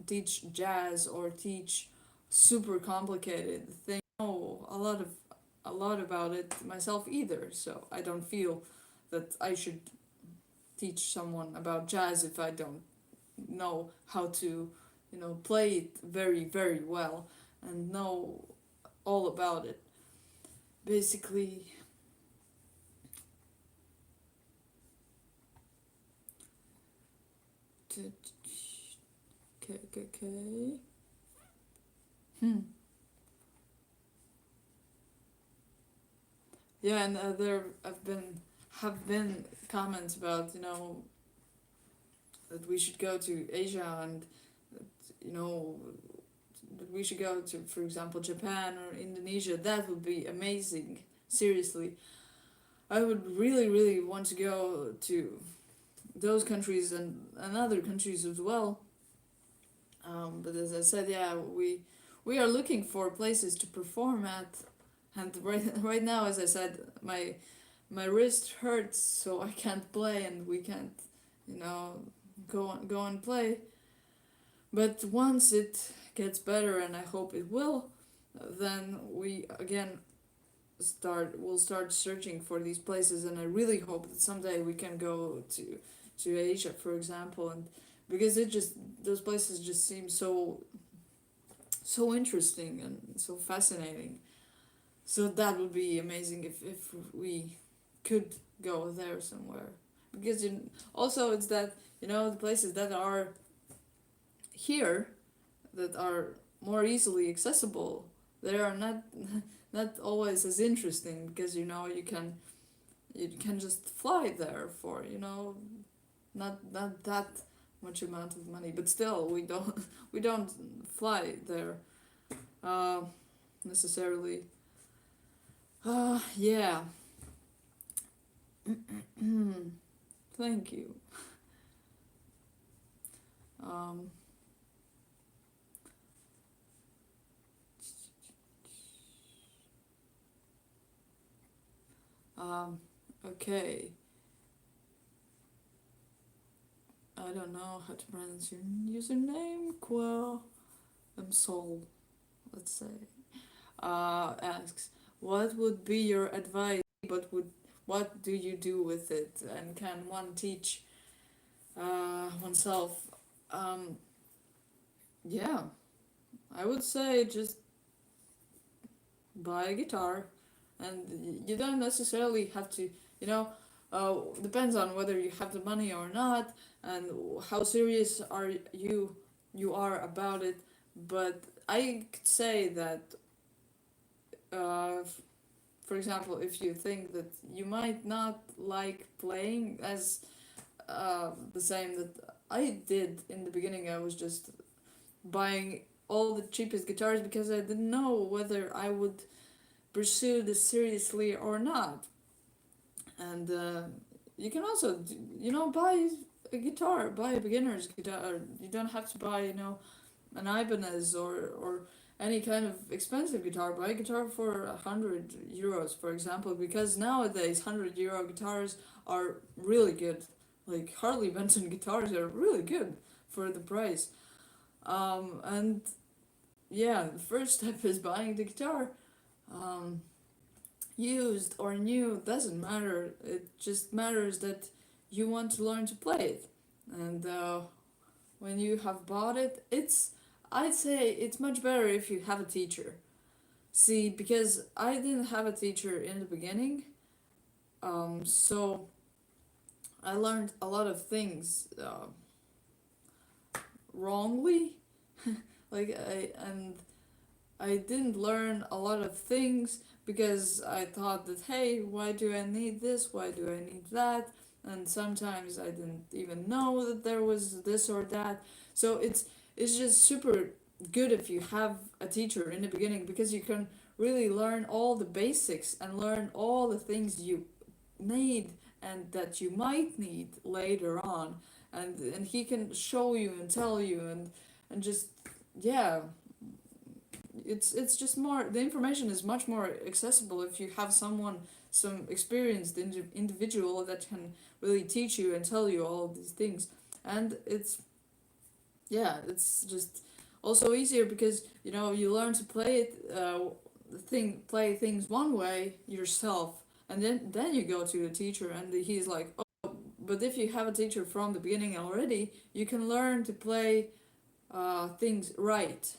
teach jazz or teach super complicated things. Know a lot about it myself either, so I don't feel that I should teach someone about jazz if I don't know how to, play it very, very well and know all about it. Basically, okay, okay, okay. Hmm. Yeah, and there have been comments about, that we should go to Asia, and that, that we should go to, for example, Japan or Indonesia. That would be amazing. Seriously, I would really, really want to go to those countries and other countries as well. But as I said, yeah, we are looking for places to perform at, and right now, as I said, my wrist hurts, so I can't play, and we can't, you know, go and play. But once it gets better, and I hope it will, then we again we'll start searching for these places, and I really hope that someday we can go to Asia, for example, and because it just those places just seem so interesting and so fascinating. So that would be amazing if we could go there somewhere. Because also it's that, the places that are here, that are more easily accessible, they are not not always as interesting, because you can just fly there for, not that much amount of money, but still we don't we don't fly there uh, necessarily. Yeah. Thank you. Um, okay. I don't know how to pronounce your username. Soul, let's say. Asks, what would be your advice? What do you do with it? And can one teach oneself? Um, yeah, I would say just buy a guitar, and you don't necessarily have to, you know, depends on whether you have the money or not, and how serious you are about it. But I could say that, uh, for example, if you think that you might not like playing as the same that I did in the beginning, I was just buying all the cheapest guitars because I didn't know whether I would pursue this seriously or not. And you can also, buy a guitar, buy a beginner's guitar. You don't have to buy, an Ibanez or any kind of expensive guitar. Buy a guitar for 100 euros, for example, because nowadays €100 guitars are really good. Like Harley Benson guitars are really good for the price. And yeah, the first step is buying the guitar. Um, Used or new doesn't matter. It just matters that you want to learn to play it. And when you have bought it, it's I'd say it's much better if you have a teacher. See, because I didn't have a teacher in the beginning, so I learned a lot of things wrongly. like I didn't learn a lot of things because I thought that, hey, why do I need this? Why do I need that? And sometimes I didn't even know that there was this or that. So it's just super good if you have a teacher in the beginning, because you can really learn all the basics and learn all the things you need and that you might need later on. And he can show you and tell you, and just, yeah, it's just more, the information is much more accessible if you have someone, some experienced individual that can really teach you and tell you all of these things. And it's, yeah, it's just also easier because you learn to play it, play things one way yourself, and then you go to the teacher and he's like, oh, but if you have a teacher from the beginning already, you can learn to play things right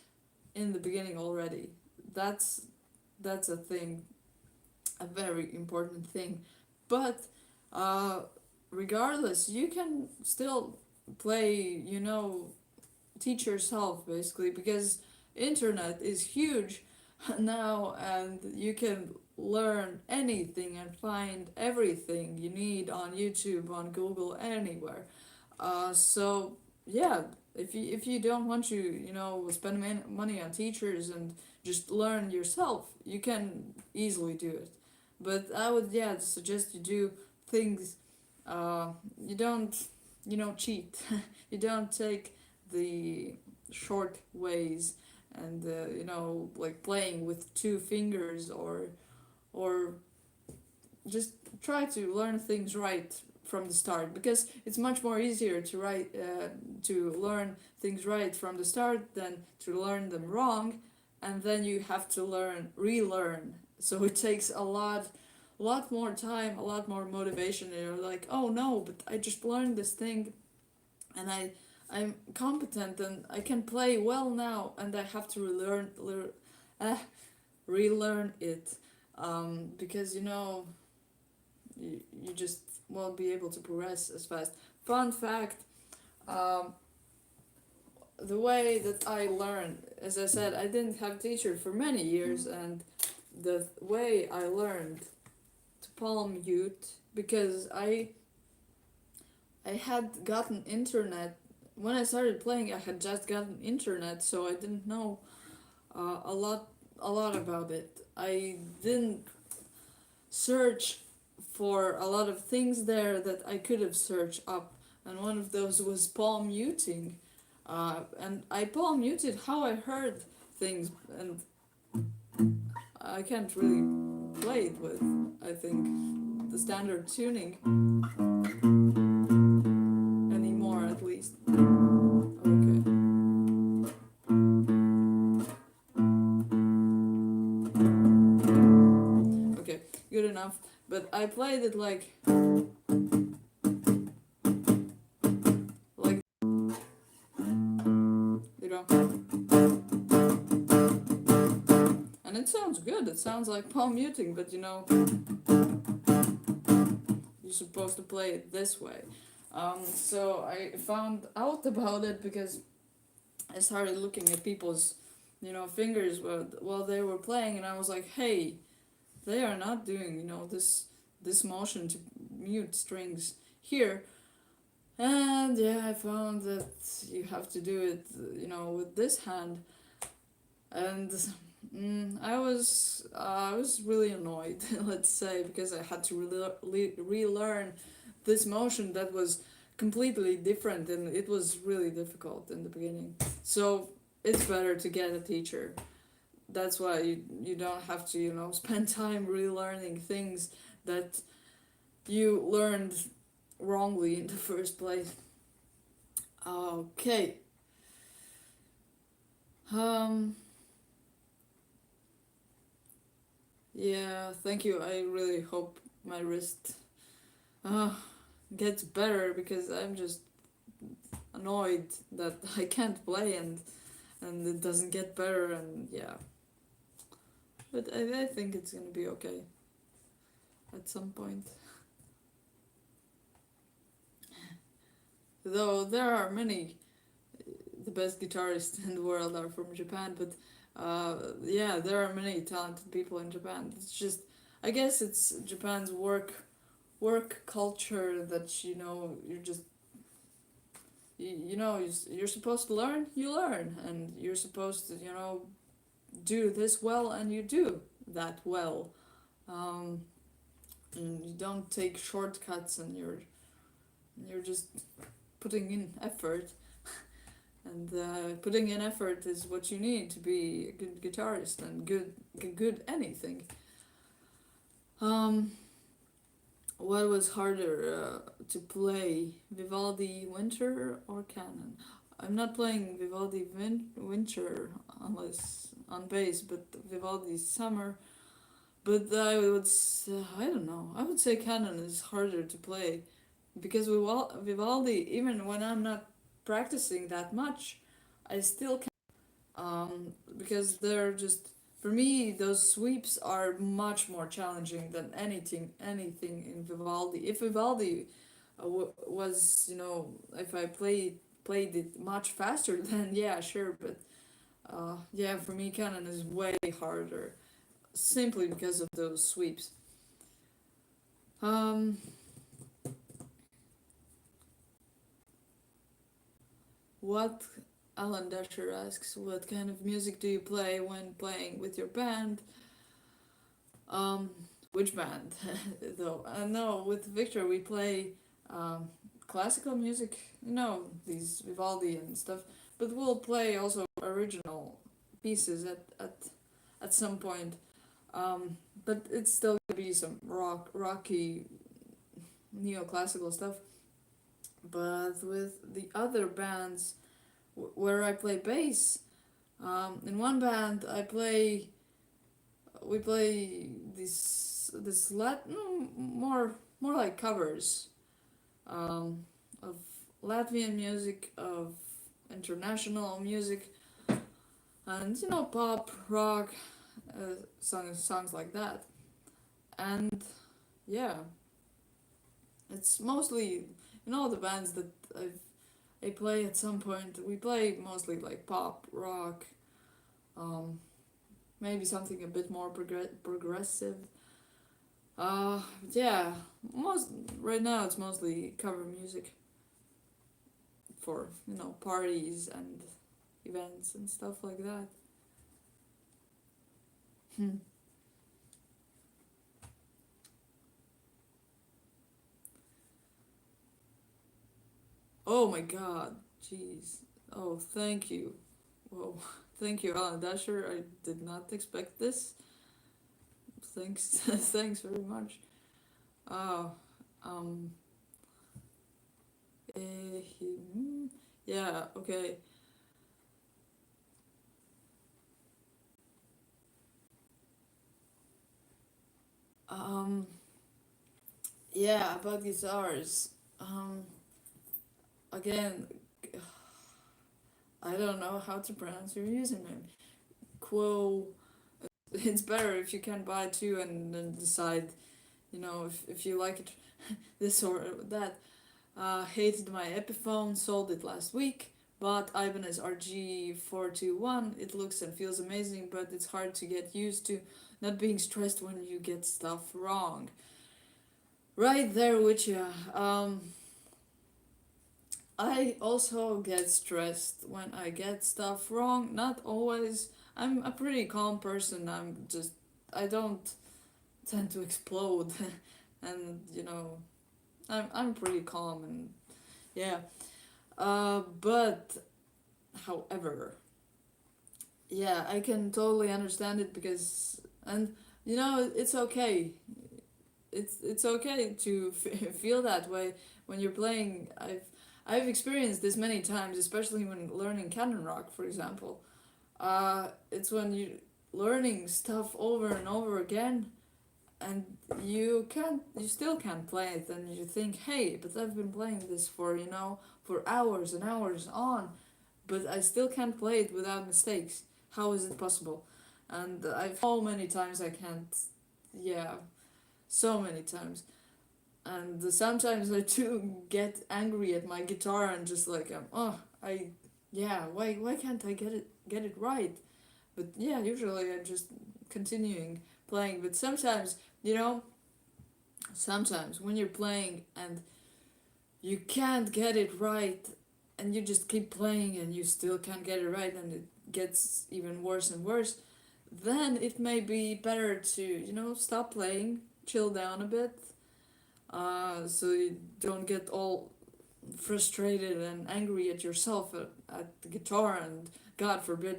in the beginning already. That's a thing, a very important thing. But uh, regardless, you can still play, teach yourself basically, because internet is huge now, and you can learn anything and find everything you need on YouTube, on Google, anywhere. So yeah, if you don't want to, spend money on teachers and just learn yourself, you can easily do it. But I would, yeah, suggest you do things. You don't, cheat. You don't take the short ways, and like playing with two fingers, or just try to learn things right from the start, because it's much more easier to learn things right from the start than to learn them wrong, and then you have to relearn. So it takes a lot more time, a lot more motivation, and you're like, oh no, but I just learned this thing, and I'm competent and I can play well now, and I have to relearn it, because you just won't be able to progress as fast. Fun fact, um, the way that I learned, as I said, I didn't have a teacher for many years, and the way I learned to palm mute, because I had gotten internet when I started playing. I had just gotten internet, so I didn't know a lot about it. I didn't search for a lot of things there that I could have searched up, and one of those was palm muting. And I palm muted how I heard things, and I can't really play it with, I think, the standard tuning anymore, at least. Okay. Okay, good enough. But I played it like you know, and it sounds good. It sounds like palm muting, but you're supposed to play it this way. So I found out about it because I started looking at people's, fingers while they were playing, and I was like, hey, they are not doing, this motion to mute strings here. And yeah, I found that you have to do it, with this hand, and I was really annoyed, let's say, because I had to relearn this motion that was completely different, and it was really difficult in the beginning. So it's better to get a teacher. That's why you don't have to, spend time relearning things that you learned wrongly in the first place. Okay. Yeah, thank you. I really hope my wrist uh, gets better, because I'm just annoyed that I can't play, and and it doesn't get better, and yeah. But I think it's gonna be okay at some point. Though there are many, the best guitarists in the world are from Japan, but yeah, there are many talented people in Japan. It's just, I guess it's Japan's work culture that you're just you're supposed to learn, you learn, and you're supposed to do this well, and you do that well. Um, and you don't take shortcuts, and you're just putting in effort, and putting in effort is what you need to be a good guitarist and good anything. Um, what was harder to play, Vivaldi Winter or Canon? I'm not playing Vivaldi Winter unless on bass, but Vivaldi Summer. But I don't know. I would say Canon is harder to play because Vivaldi, even when I'm not practicing that much, I still can. Because they're just, for me, those sweeps are much more challenging than anything in Vivaldi. If Vivaldi was, if I played it much faster, then yeah, sure. But yeah, for me, Canon is way harder simply because of those sweeps. Um, what Alan Dasher asks, what kind of music do you play when playing with your band? Um, which band? Though, no, with Victor we play classical music, these Vivaldi and stuff, but we'll play also original pieces at some point. But it's still gonna be some rocky, neoclassical stuff. But with the other bands where I play bass, in one band we play this more like covers of Latvian music, of international music, and pop, rock, songs like that. And yeah, it's mostly the bands that I play at some point. We play mostly like pop, rock, um, maybe something a bit more progressive. Yeah, most right now it's mostly cover music for parties and events and stuff like that. Hmm. Oh my God, jeez. Oh, thank you. Whoa, thank you, Alan Dasher. I did not expect this. Thanks, thanks very much. Oh, um, yeah, okay. Um, yeah, about guitars. Again, I don't know how to pronounce your username. Quo. It's better if you can buy two and then decide, if you like it, this or that. Hated my Epiphone, sold it last week. Bought Ibanez RG421. It looks and feels amazing, but it's hard to get used to not being stressed when you get stuff wrong. Right there with you. I also get stressed when I get stuff wrong. Not always. I'm a pretty calm person. I don't tend to explode. And, I'm pretty calm, and yeah. But however, yeah, I can totally understand it because, and it's okay. It's okay to feel that way when you're playing. I've experienced this many times, especially when learning canon rock, for example. It's when you learning stuff over and over again, and you still can't play it, and you think, hey, but I've been playing this for hours and hours on, but I still can't play it without mistakes. How is it possible? And I've so many times I can't. Yeah, so many times. And sometimes I do get angry at my guitar and just like yeah, why can't I get it right? But yeah, usually I'm just continuing playing. But sometimes, you know, sometimes when you're playing and you can't get it right, and you just keep playing and you still can't get it right, and it gets even worse and worse, then it may be better to, stop playing, chill down a bit, so you don't get all frustrated and angry at yourself at the guitar, and God forbid,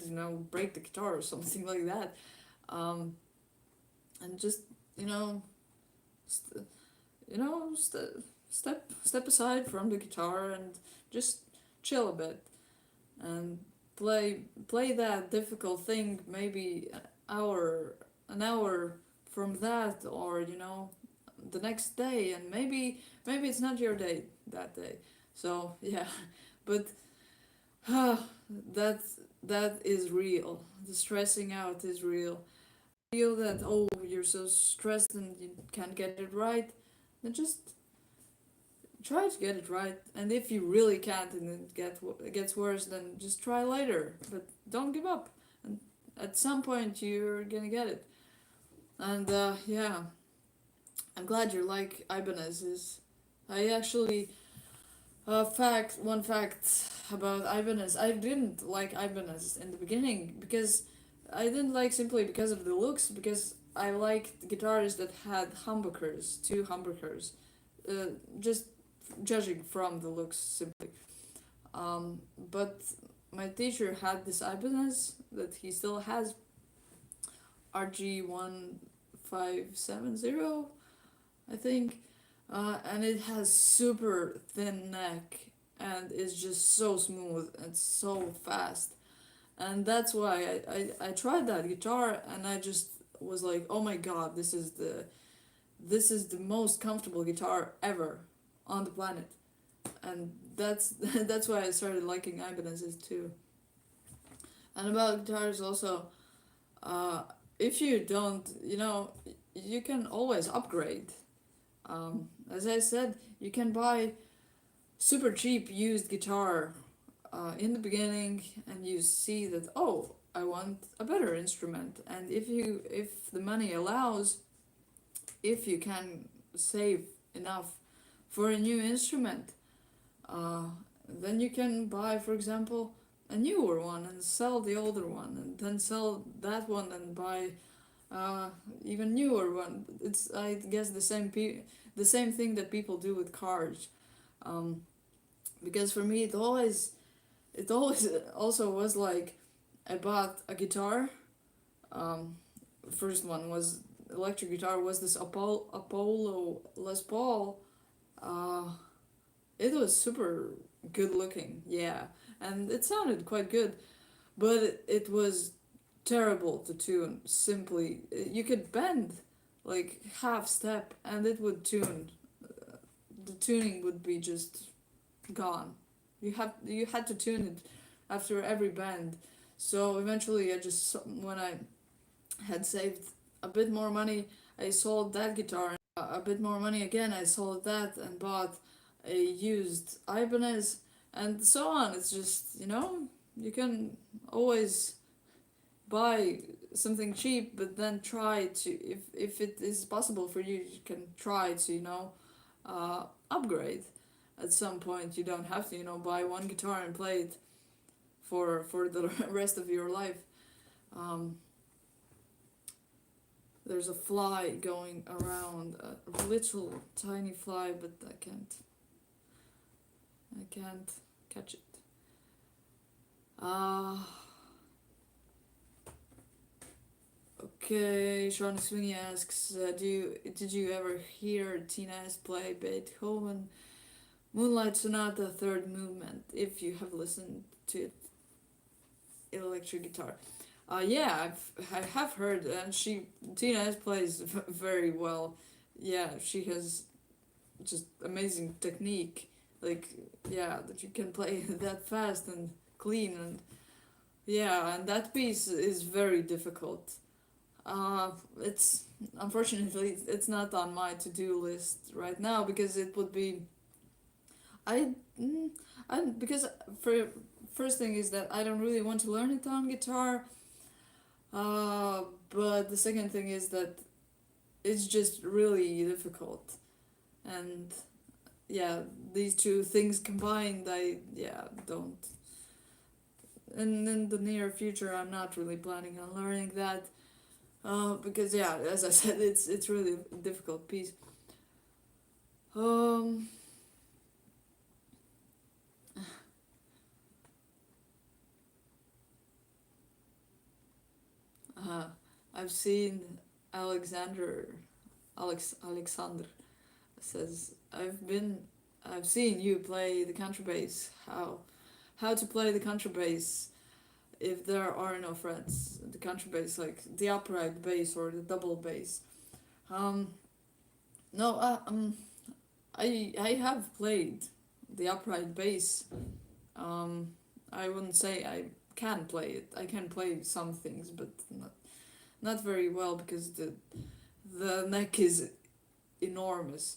break the guitar or something like that. Um, and just, you know, st- step aside from the guitar and just chill a bit and play that difficult thing maybe an hour from that, or the next day, and maybe it's not your day that day. So yeah, but that that is real. The stressing out is real. Feel that, oh, you're so stressed and you can't get it right, then just try to get it right. And if you really can't and it gets worse, then just try later. But don't give up. And at some point, you're gonna get it. And yeah, I'm glad you like Ibanez's. I actually, one fact about Ibanez, I didn't like Ibanez in the beginning because I didn't like simply because of the looks, because I liked guitars that had humbuckers, two humbuckers. Just judging from the looks simply. But my teacher had this Ibanez that he still has, RG1570, I think, and it has super thin neck and it's just so smooth and so fast. And that's why I tried that guitar, and I just was like, oh my god, this is the most comfortable guitar ever on the planet. And that's that's why I started liking Ibanez's too. And about guitars also, uh, if you don't, you can always upgrade. As I said, you can buy super cheap used guitar in the beginning, and you see that, oh, I want a better instrument. And if the money allows, if you can save enough for a new instrument, uh, then you can buy, for example, a newer one and sell the older one, and then sell that one and buy uh, even newer one. It's, I guess, the same thing that people do with cars. Um, because for me, it always also was like, I bought a guitar. Um, First one was electric guitar, was this Apollo Les Paul. Uh, it was super good looking, yeah, and it sounded quite good, but it was terrible to tune. Simply, you could bend like half step and it would tune. The tuning would be just gone. You had to tune it after every bend. So eventually, when I had saved a bit more money, I sold that guitar. A bit more money again, I sold that and bought a used Ibanez, and so on. It's just, you can always buy something cheap, but then try to, if it is possible for you, you can try to, upgrade. At some point, you don't have to, buy one guitar and play it for the rest of your life. Um, there's a fly going around, a little tiny fly, but I can't catch it. Okay, Sean Sweeney asks, did you ever hear Tina S play Beethoven Moonlight Sonata Third Movement? If you have listened to it, electric guitar. Yeah, I have heard, and Tina S plays very well. Yeah, she has just amazing technique. Like, yeah, that you can play that fast and clean, and yeah, and that piece is very difficult. It's unfortunately it's not on my to-do list right now because it would be I mm, I because for first thing is that I don't really want to learn it on guitar. But the second thing is that it's just really difficult, and yeah, these two things combined, I yeah don't. And in the near future, I'm not really planning on learning that. Because yeah, as I said, it's really a difficult piece. Um, uh, I've seen Alexander, Alexander says I've seen you play the contrabass. How to play the contrabass if there are no frets? The contrabass, like the upright bass or the double bass. Um, no, I have played the upright bass. Um, I wouldn't say I can play it. I can play some things, but not very well because the neck is enormous.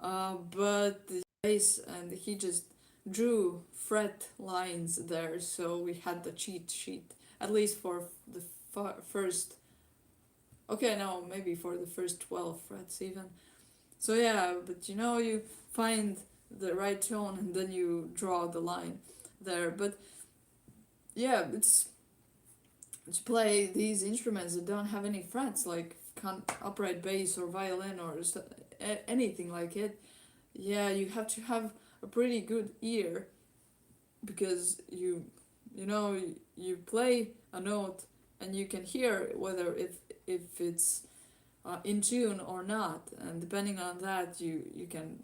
But the bass, and he just drew fret lines there, so we had the cheat sheet at least for the first. Okay, no, maybe for the first 12 frets even. So yeah, but you find the right tone and then you draw the line there. But yeah, it's to play these instruments that don't have any frets, like upright bass or violin or anything like it. Yeah, you have to have a pretty good ear because you play a note and you can hear whether if it's in tune or not, and depending on that you can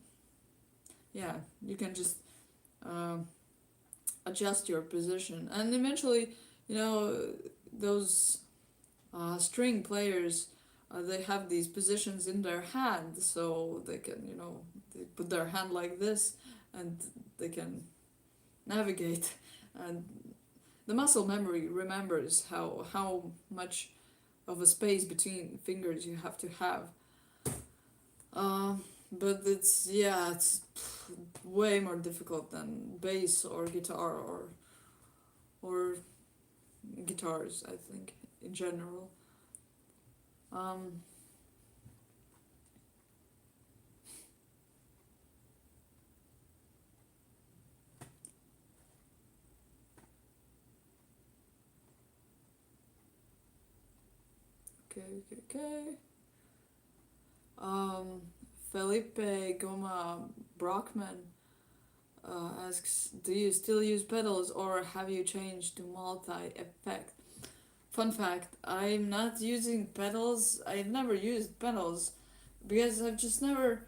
yeah you can just um, adjust your position, and eventually those string players, they have these positions in their hand, so they can they put their hand like this and they can navigate, and the muscle memory remembers how much of a space between fingers you have to have. But it's way more difficult than bass or guitar or guitars, I think, in general. Um, okay. Um, Felipe Goma Brockman asks, do you still use pedals or have you changed to multi-effect? Fun fact, I'm not using pedals. I've never used pedals because I've just never.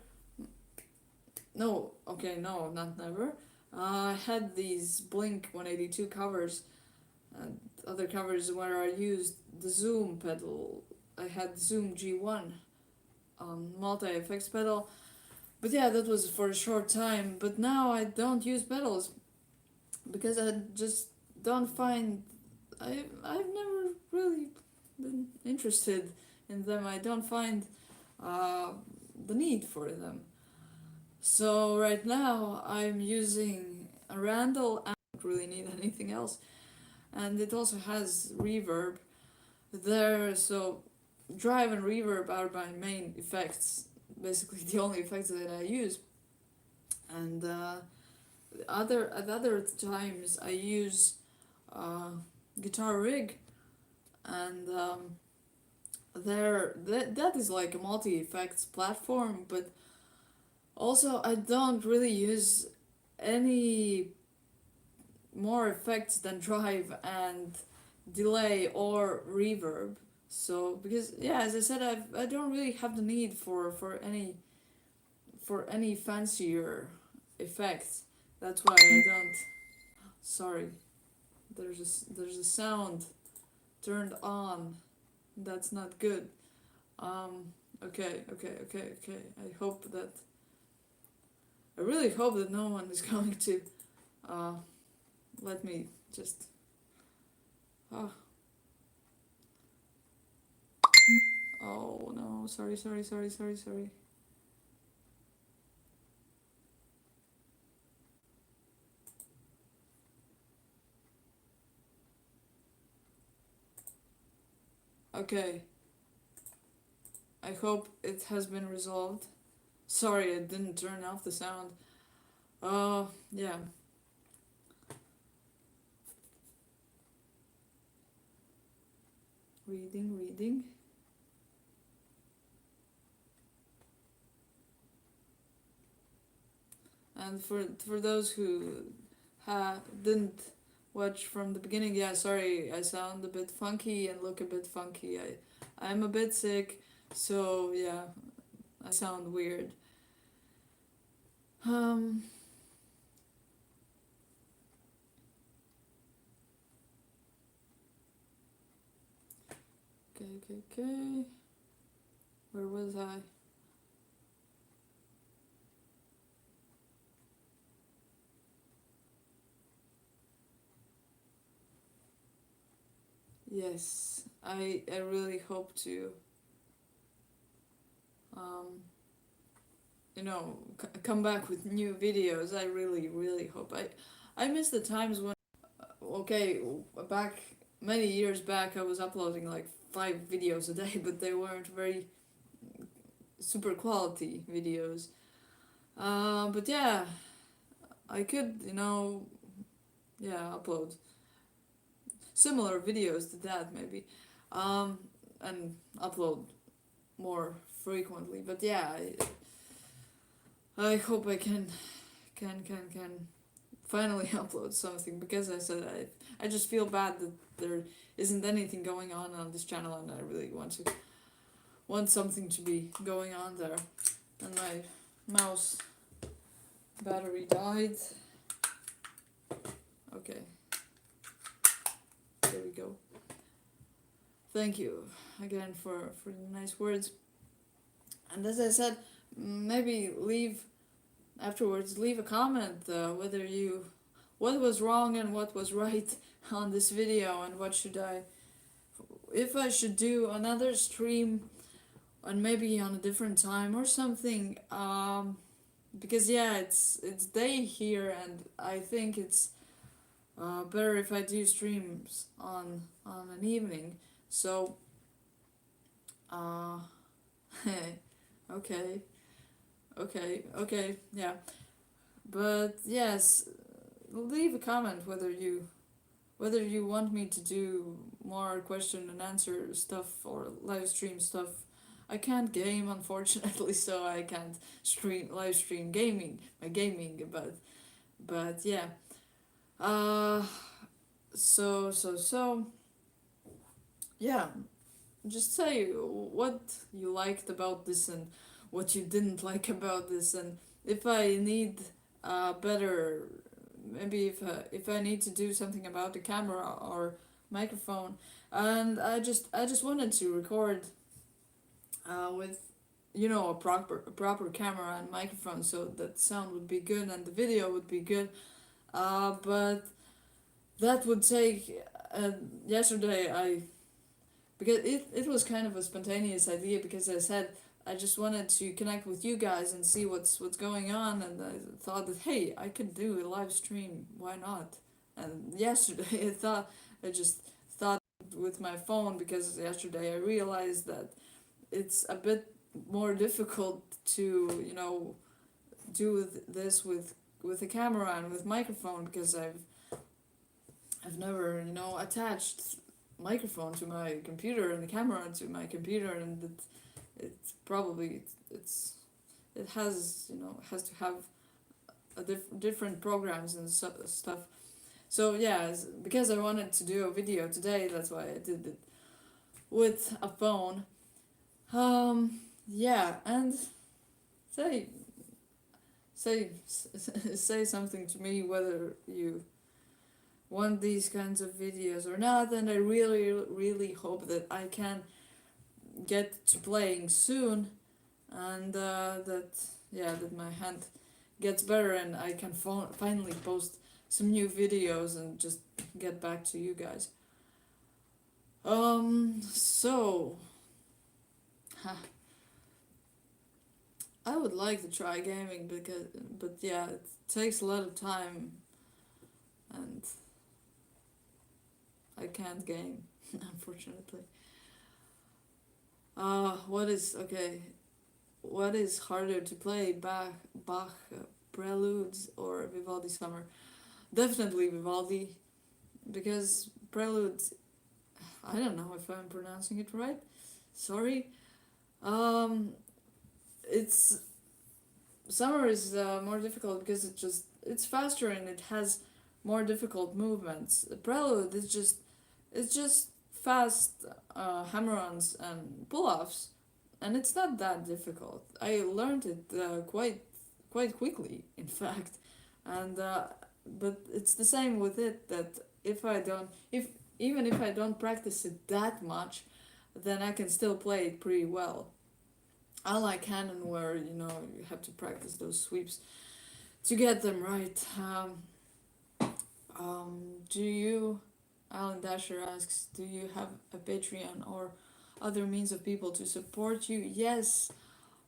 No, okay, no, not never. I had these Blink 182 covers and other covers where I used the Zoom pedal. I had Zoom G1 multi effects pedal, but yeah, that was for a short time. But now I don't use pedals because I just don't find. I've never really been interested in them. I don't find uh, the need for them. So right now I'm using a Randall. I don't really need anything else, and it also has reverb there. So drive and reverb are my main effects. Basically, the only effects that I use. And at other times I use uh, guitar rig, and that is like a multi effects platform, but also I don't really use any more effects than drive and delay or reverb. So because yeah, as I said, I don't really have the need for any fancier effects. That's why I don't. Sorry, there's a sound turned on. That's not good. Okay. I really hope that no one is going to uh let me just oh, oh no, sorry. Okay, I hope it has been resolved. Sorry, I didn't turn off the sound. Yeah. Reading. And for those who didn't watch from the beginning, yeah, sorry, I sound a bit funky and look a bit funky. I'm a bit sick, so yeah, I sound weird. Um, okay. Where was I? Yes, I really hope to, um, come back with new videos. I really hope. I miss the times when, okay, back many years back, I was uploading like 5 videos a day, but they weren't very super quality videos. But yeah, I could, yeah, upload similar videos to that maybe, um, and upload more frequently. But yeah, I hope I can finally upload something, because I said I just feel bad that there isn't anything going on this channel, and I really want something to be going on there. And my mouse battery died. Okay, there we go. Thank you again for the nice words. And as I said, maybe leave a comment, what was wrong and what was right on this video, and if I should do another stream, and maybe on a different time or something. Because yeah, it's day here, and I think it's better if I do streams on an evening. So, uh, okay, yeah. But yes, leave a comment whether you want me to do more question and answer stuff or live stream stuff. I can't game, unfortunately, so I can't live stream my gaming, but yeah. Uh, so yeah. Just say what you liked about this and what you didn't like about this, and if I need better, maybe if I need to do something about the camera or microphone. And I just wanted to record with a proper camera and microphone, so that sound would be good and the video would be good. But that would take yesterday I because it was kind of a spontaneous idea, because I said I just wanted to connect with you guys and see what's going on, and I thought that, hey, I could do a live stream, why not? And yesterday I just thought with my phone, because yesterday I realized that it's a bit more difficult to do this with a camera and with microphone, because I've never attached microphone to my computer and the camera to my computer, and it's probably it has to have different programs and stuff. So yeah, because I wanted to do a video today, that's why I did it with a phone. Yeah, and say say something to me whether you want these kinds of videos or not, and I really hope that I can get to playing soon, and that my hand gets better and I can finally post some new videos and just get back to you guys. So I would like to try gaming but yeah, it takes a lot of time and I can't game, unfortunately. What is okay? What is harder to play, Bach Preludes or Vivaldi Summer? Definitely Vivaldi, because Preludes. I don't know if I'm pronouncing it right. Sorry. Um, it's Summer is more difficult because it's faster and it has more difficult movements. The Prelude is just fast hammer-ons and pull-offs, and it's not that difficult. I learned it quite quickly, in fact, and but it's the same with it that if even if I don't practice it that much, then I can still play it pretty well. Unlike canon, where you have to practice those sweeps to get them right. Do you, Alan Dasher asks, do you have a Patreon or other means of people to support you? Yes.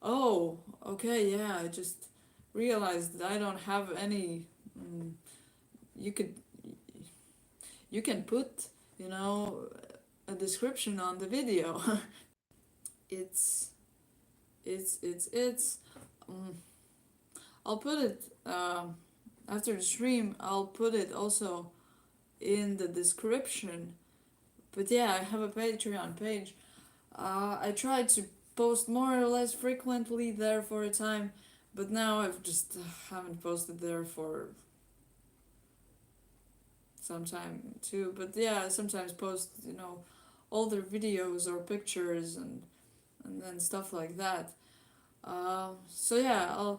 Oh, okay, yeah. I just realized that I don't have any. Mm, you could, you can put, you know, a description on the video. it's, it's. Um, I'll put it after the stream. I'll put it also in the description. But yeah, I have a Patreon page. I tried to post more or less frequently there for a time, but now I've just haven't posted there for some time too. But yeah, I sometimes post older videos or pictures and then stuff like that. So yeah,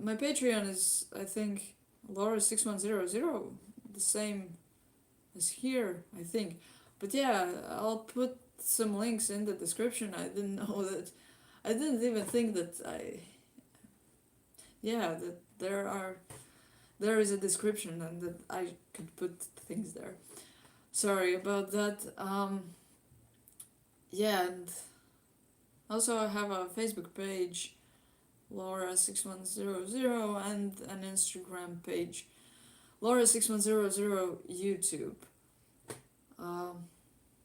my Patreon is, I think, Laura6100, the same as here, I think. But yeah, I'll put some links in the description. I didn't know that. I didn't even think that that there is a description and that I could put things there. Sorry about that. Yeah, and also I have a Facebook page, Laura6100, and an Instagram page, Laura6100 YouTube.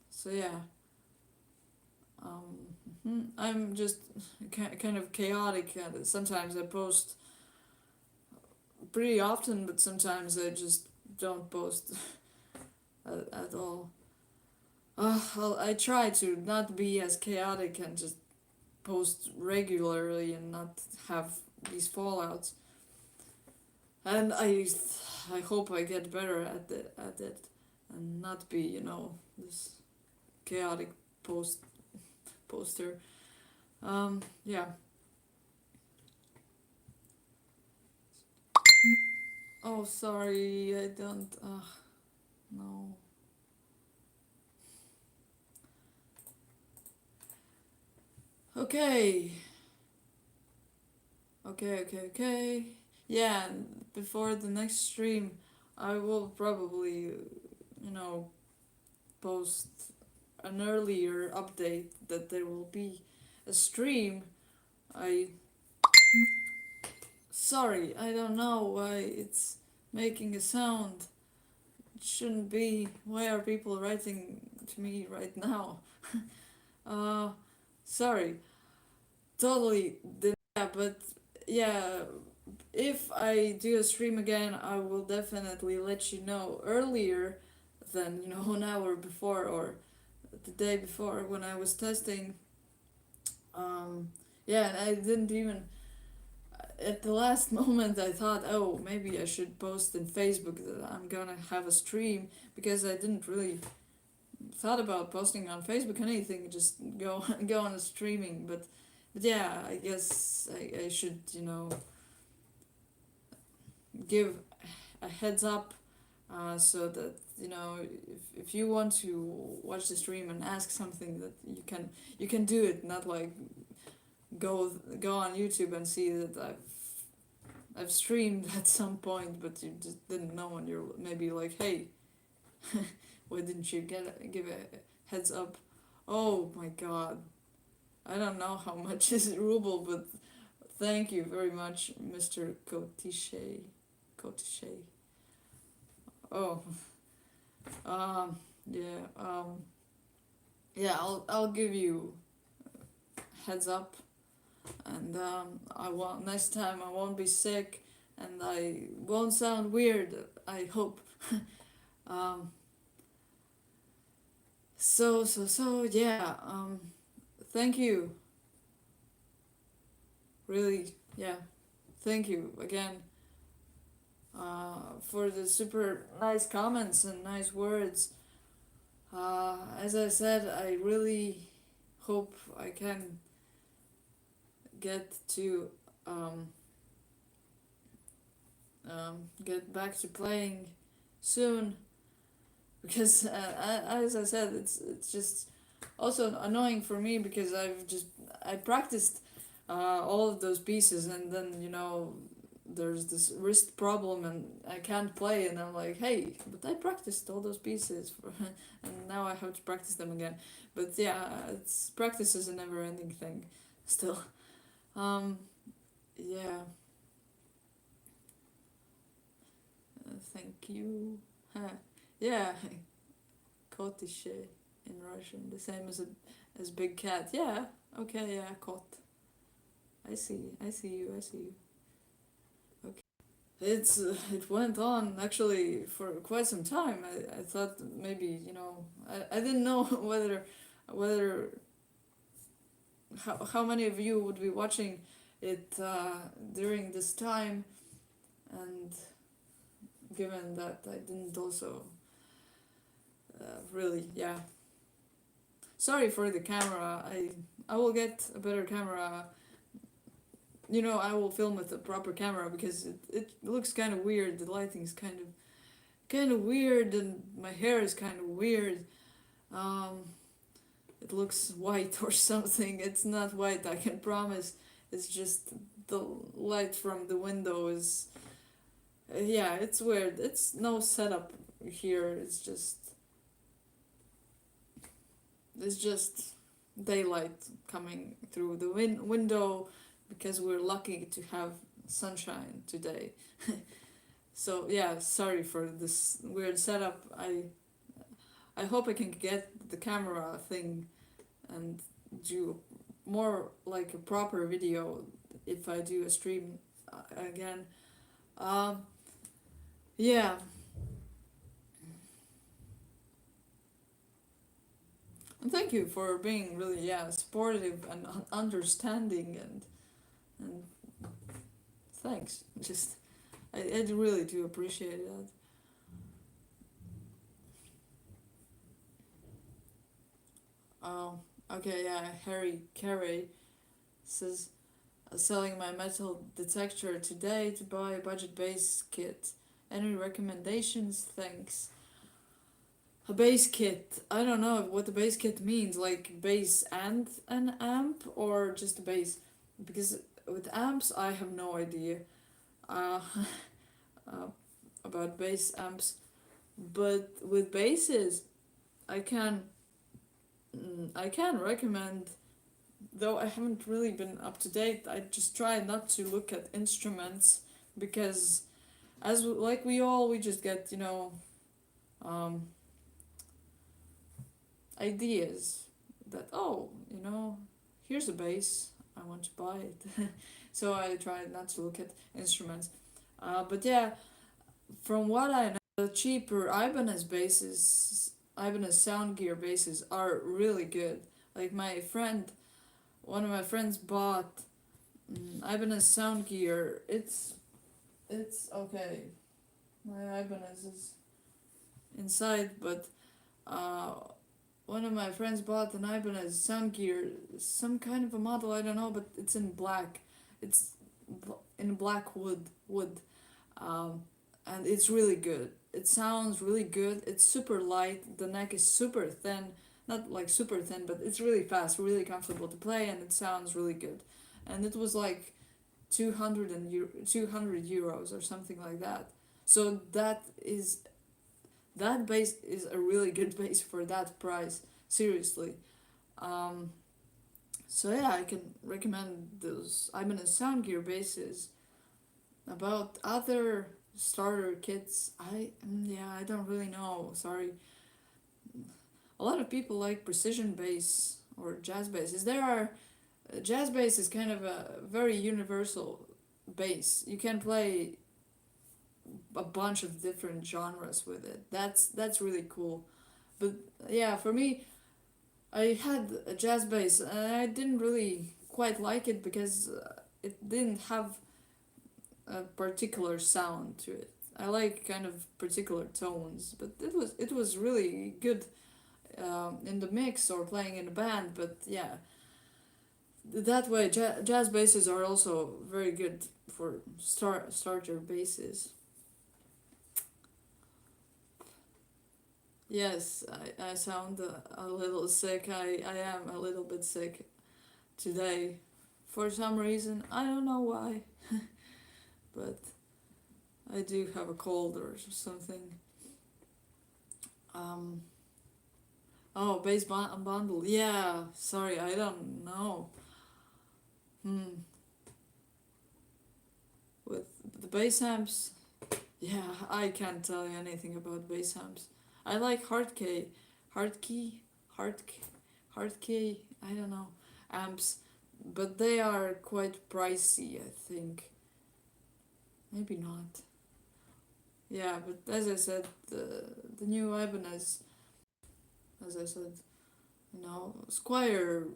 So yeah, I'm just kind of chaotic. Sometimes I post pretty often, but sometimes I just don't post at all. I try to not be as chaotic and just post regularly and not have these fallouts. And I hope I get better at it and not be this chaotic poster. Yeah. Oh, sorry, I don't. No. Okay. Okay. Yeah, before the next stream, I will probably, post an earlier update that there will be a stream. I. Sorry, I don't know why it's making a sound. It shouldn't be. Why are people writing to me right now? uh, Sorry. Totally did. Yeah, but yeah, if I do a stream again, I will definitely let you know earlier than an hour before or the day before when I was testing. Yeah, and I didn't even at the last moment I thought, oh, maybe I should post in Facebook that I'm gonna have a stream because I didn't really thought about posting on Facebook anything, just go on a streaming, but yeah, I guess I should give a heads up so that if you want to watch the stream and ask something that you can do it, not like go on YouTube and see that I've I've streamed at some point, but you just didn't know, and you're maybe like, hey, why didn't you give a heads up? Oh my god, I don't know how much is ruble, but thank you very much, Mr. Cotiche. Cotiche. Oh, um, yeah, yeah. I'll give you heads up, and I won't next time. I won't be sick, and I won't sound weird. I hope. um, so yeah. Thank you. Really, yeah. Thank you again. For the super nice comments and nice words. As I said, I really hope I can get to um, get back to playing soon, because as I said, it's just also annoying for me because I practiced all of those pieces, and then there's this wrist problem and I can't play, and I'm like, hey, but I practiced all those pieces and now I have to practice them again. But yeah, it's practice is a never ending thing still. um yeah. Thank you. Yeah. Kotische in Russian, the same as big cat. Yeah. Okay. Yeah. Kot. I see you. Okay. It went on actually for quite some time. I thought maybe I didn't know whether how many of you would be watching it during this time, and given that I didn't also really, yeah. Sorry for the camera. I will get a better camera. I will film with a proper camera because it looks kind of weird. The lighting's kind of weird, and my hair is kind of weird. Um, it looks white or something. It's not white, I can promise. It's just the light from the window is. Yeah, it's weird. It's no setup here. It's just daylight coming through the window because we're lucky to have sunshine today. So yeah, sorry for this weird setup. I hope I can get the camera thing and do more like a proper video if I do a stream again. Um, yeah, and thank you for being really, yeah, supportive and understanding, and thanks. Just I really do appreciate that. Oh, okay, yeah. Harry Carey says, selling my metal detector today to buy a budget bass kit. Any recommendations? Thanks. A bass kit. I don't know what the bass kit means. Like bass and an amp, or just a bass? Because with amps, I have no idea. Uh, uh, about bass amps, but with basses, I can I can recommend. Though I haven't really been up to date, I just try not to look at instruments because, like we just get um, ideas that, oh, here's a bass, I want to buy it. So I try not to look at instruments. But yeah, from what I know, the cheaper Ibanez basses, Ibanez Sound Gear basses are really good. Like one of my friends bought Ibanez Sound Gear. It's okay. My Ibanez is inside, but uh, one of my friends bought an Ibanez Sound Gear, some kind of a model, I don't know, but it's in black. It's in black wood, um, and it's really good. It sounds really good. It's super light. The neck is super thin, not like super thin, but it's really fast, really comfortable to play, and it sounds really good. And it was like 200 euros or something like that. So that bass is a really good bass for that price. Seriously. Um, so yeah, I can recommend those Ibanez Soundgear basses. About other starter kits, I don't really know. Sorry. A lot of people like precision bass or jazz basses. There are jazz bass is kind of a very universal bass. You can play a bunch of different genres with it. That's really cool. But yeah, for me, I had a jazz bass and I didn't really quite like it because it didn't have a particular sound to it. I like kind of particular tones, but it was really good in the mix or playing in a band. But yeah, that way jazz basses are also very good for starter basses. Yes, I sound a little sick. I am a little bit sick today for some reason. I don't know why, but I do have a cold or something. Um, oh, bundle. Yeah, sorry, I don't know. Hmm. With the bass amps, yeah, I can't tell you anything about bass amps. I like hard key, hard, hard key. I don't know amps, but they are quite pricey. I think maybe not. Yeah, but as I said, the new Ibanez, as I said, Squire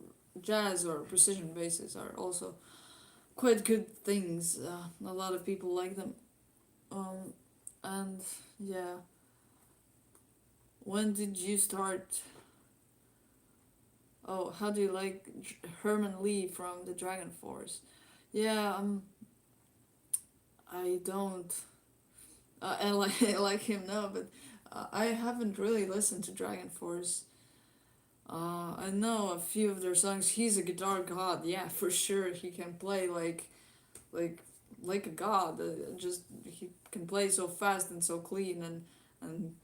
jazz or precision basses are also quite good things. A lot of people like them. Um, and yeah, when did you start? Oh, how do you like Herman Lee from the Dragon Force? Yeah, I don't. I like I like him now, but I haven't really listened to Dragon Force. I know a few of their songs. He's a guitar god, yeah, for sure. He can play like like a god. Just he can play so fast and so clean, and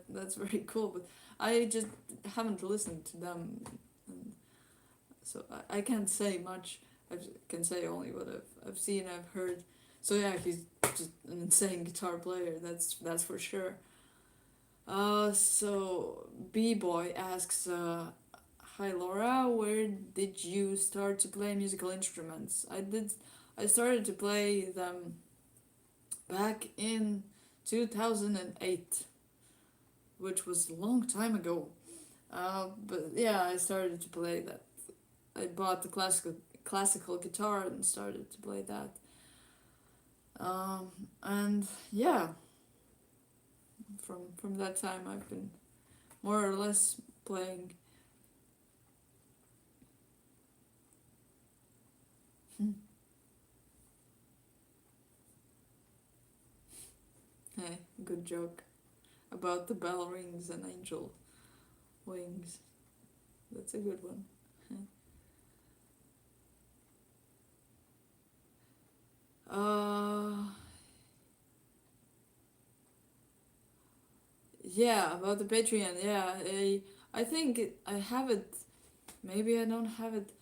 that's very cool. But I just haven't listened to them, and so I can't say much. I can say only what I've seen, I've heard. So yeah, he's just an insane guitar player. That's for sure. So B Boy asks, "Hi Laura, where did you start to play musical instruments?" I started to play them back in 2008, which was a long time ago. But yeah, I started to play that. I bought the classical guitar and started to play that. And yeah, from that time I've been more or less playing. Hey, good joke about the bell rings and angel wings. That's a good one. uh, yeah, about the Patreon. Yeah, I think I have it. Maybe I don't have it.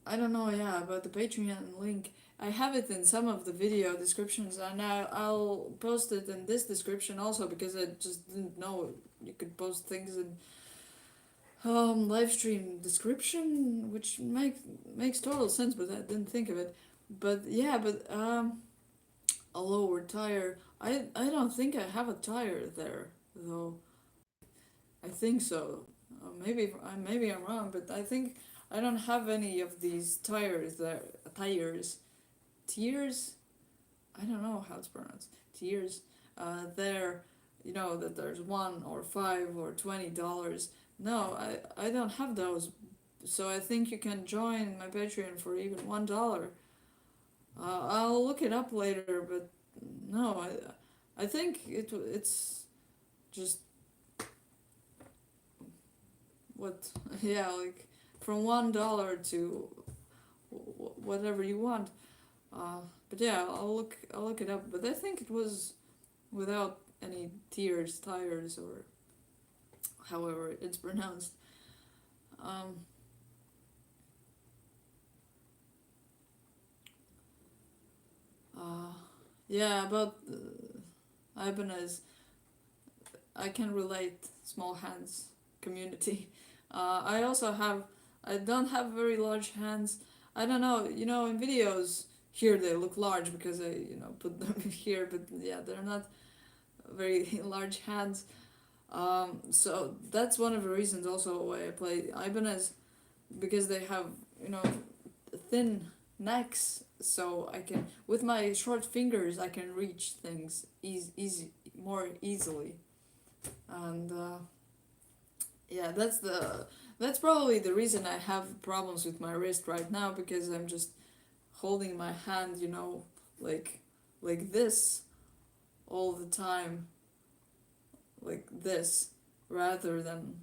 I don't know. Yeah, about the Patreon link. I have it in some of the video descriptions, and I'll post it in this description also because I just didn't know you could post things in live stream description, which makes total sense, but I didn't think of it. But yeah, but a lower tire. I don't think I have a tire there though. I think so. Maybe I'm wrong, but I think I don't have any of these tires there. Tires, tiers. I don't know how it's pronounced. Tiers. There, that there's $1 or $5 or $20. No, I don't have those. So I think you can join my Patreon for even $1. I'll look it up later, but no, I think it's just what yeah, like from $1 to whatever you want. But yeah, I'll look it up. But I think it was without any tires, or however it's pronounced. Um, uh, yeah, about Ibanez, I can relate. Small hands community. I don't have very large hands. I don't know. In videos here they look large because I put them here, but yeah, they're not very large hands. So that's one of the reasons also why I play Ibanez, because they have thin necks, so I can, with my short fingers, I can reach things more easily. And yeah, that's probably the reason I have problems with my wrist right now, because I'm just holding my hand, like this all the time, like this, rather than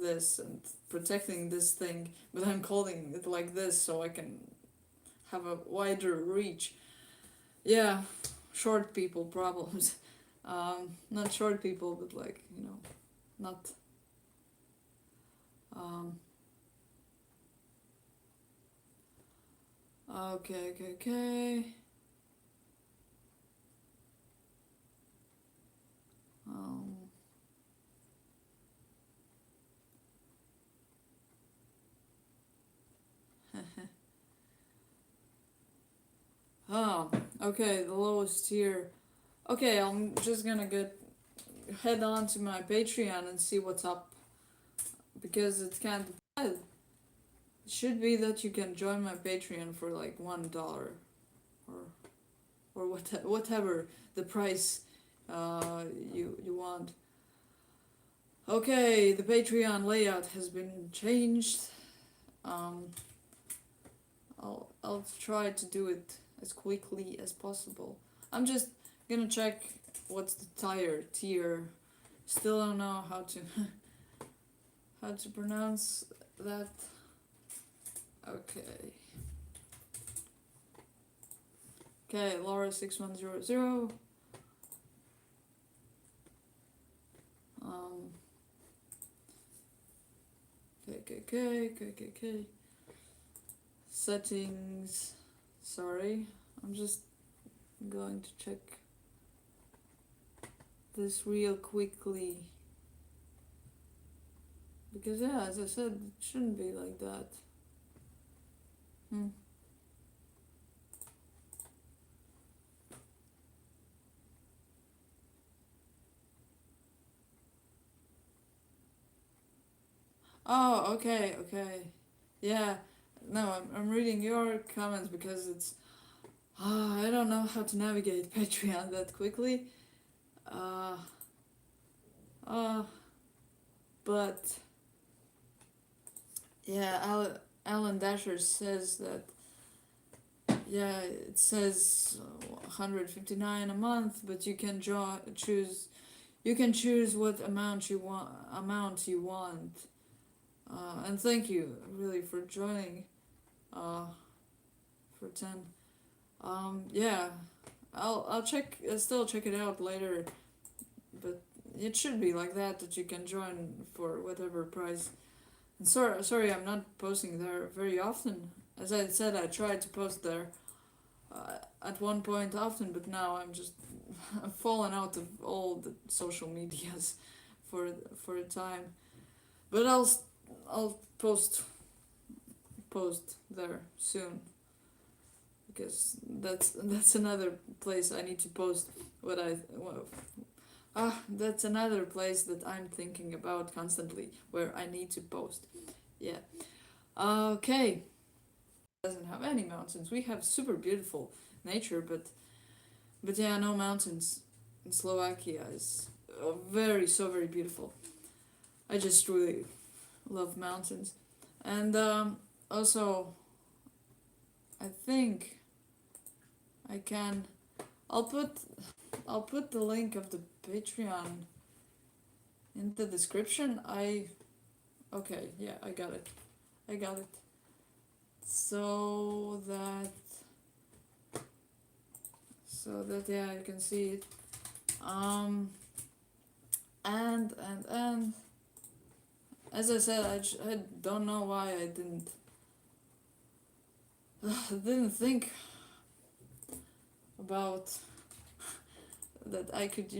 this, and protecting this thing, but I'm holding it like this so I can have a wider reach. Yeah, short people problems. Not short people, but not. Um, okay. Um, oh, okay, the lowest tier. Okay, I'm just gonna head on to my Patreon and see what's up, because it can't. It should be that you can join my Patreon for like $1, or whatever the price you want. Okay, the Patreon layout has been changed. Um, I'll try to do it as quickly as possible. I'm just gonna check what's the tier. Still don't know how to how to pronounce that. Okay. Okay, Laura6100. KKK. Settings. Sorry, I'm just going to check this real quickly. Because yeah, as I said, it shouldn't be like that. Oh, okay. Yeah, no, I'm reading your comments because it's. I don't know how to navigate Patreon that quickly. Uh, uh, but yeah, Alan Dasher says that. Yeah, it says 159 a month, but you can choose. You can choose what amount you want. And thank you really for joining. For 10. Yeah, I'll still check it out later, but it should be like that you can join for whatever price. And sorry, I'm not posting there very often. As I said, I tried to post there at one point often, but now I'm just fallen out of all the social medias for a time. But I'll post there soon, because that's another place I need to post that's another place that I'm thinking about constantly, where I need to post. Yeah. Okay. Doesn't have any mountains. We have super beautiful nature, but yeah, no mountains. In Slovakia is very beautiful. I just really love mountains. And also, I think I can. I'll put the link of the Patreon in the description. Okay, yeah, I got it. I got it. So that yeah, you can see it. And as I said, I don't know why I didn't think about that I could,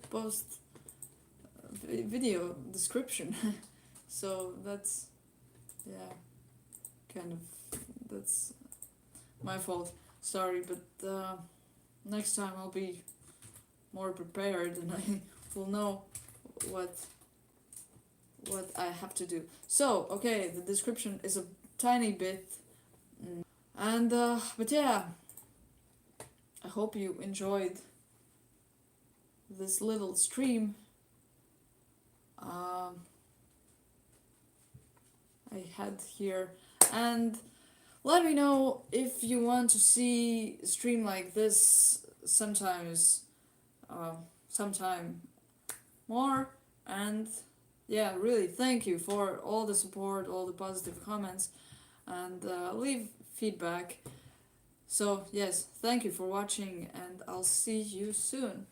post video description. So that's, yeah, kind of, that's my fault. Sorry, but next time I'll be more prepared and I will know what I have to do. So, okay, the description is a tiny bit, and but yeah, I hope you enjoyed this little stream. I had here, and let me know if you want to see a stream like this sometimes, sometime more. And yeah, really thank you for all the support, all the positive comments, and leave feedback. So yes, thank you for watching, and I'll see you soon.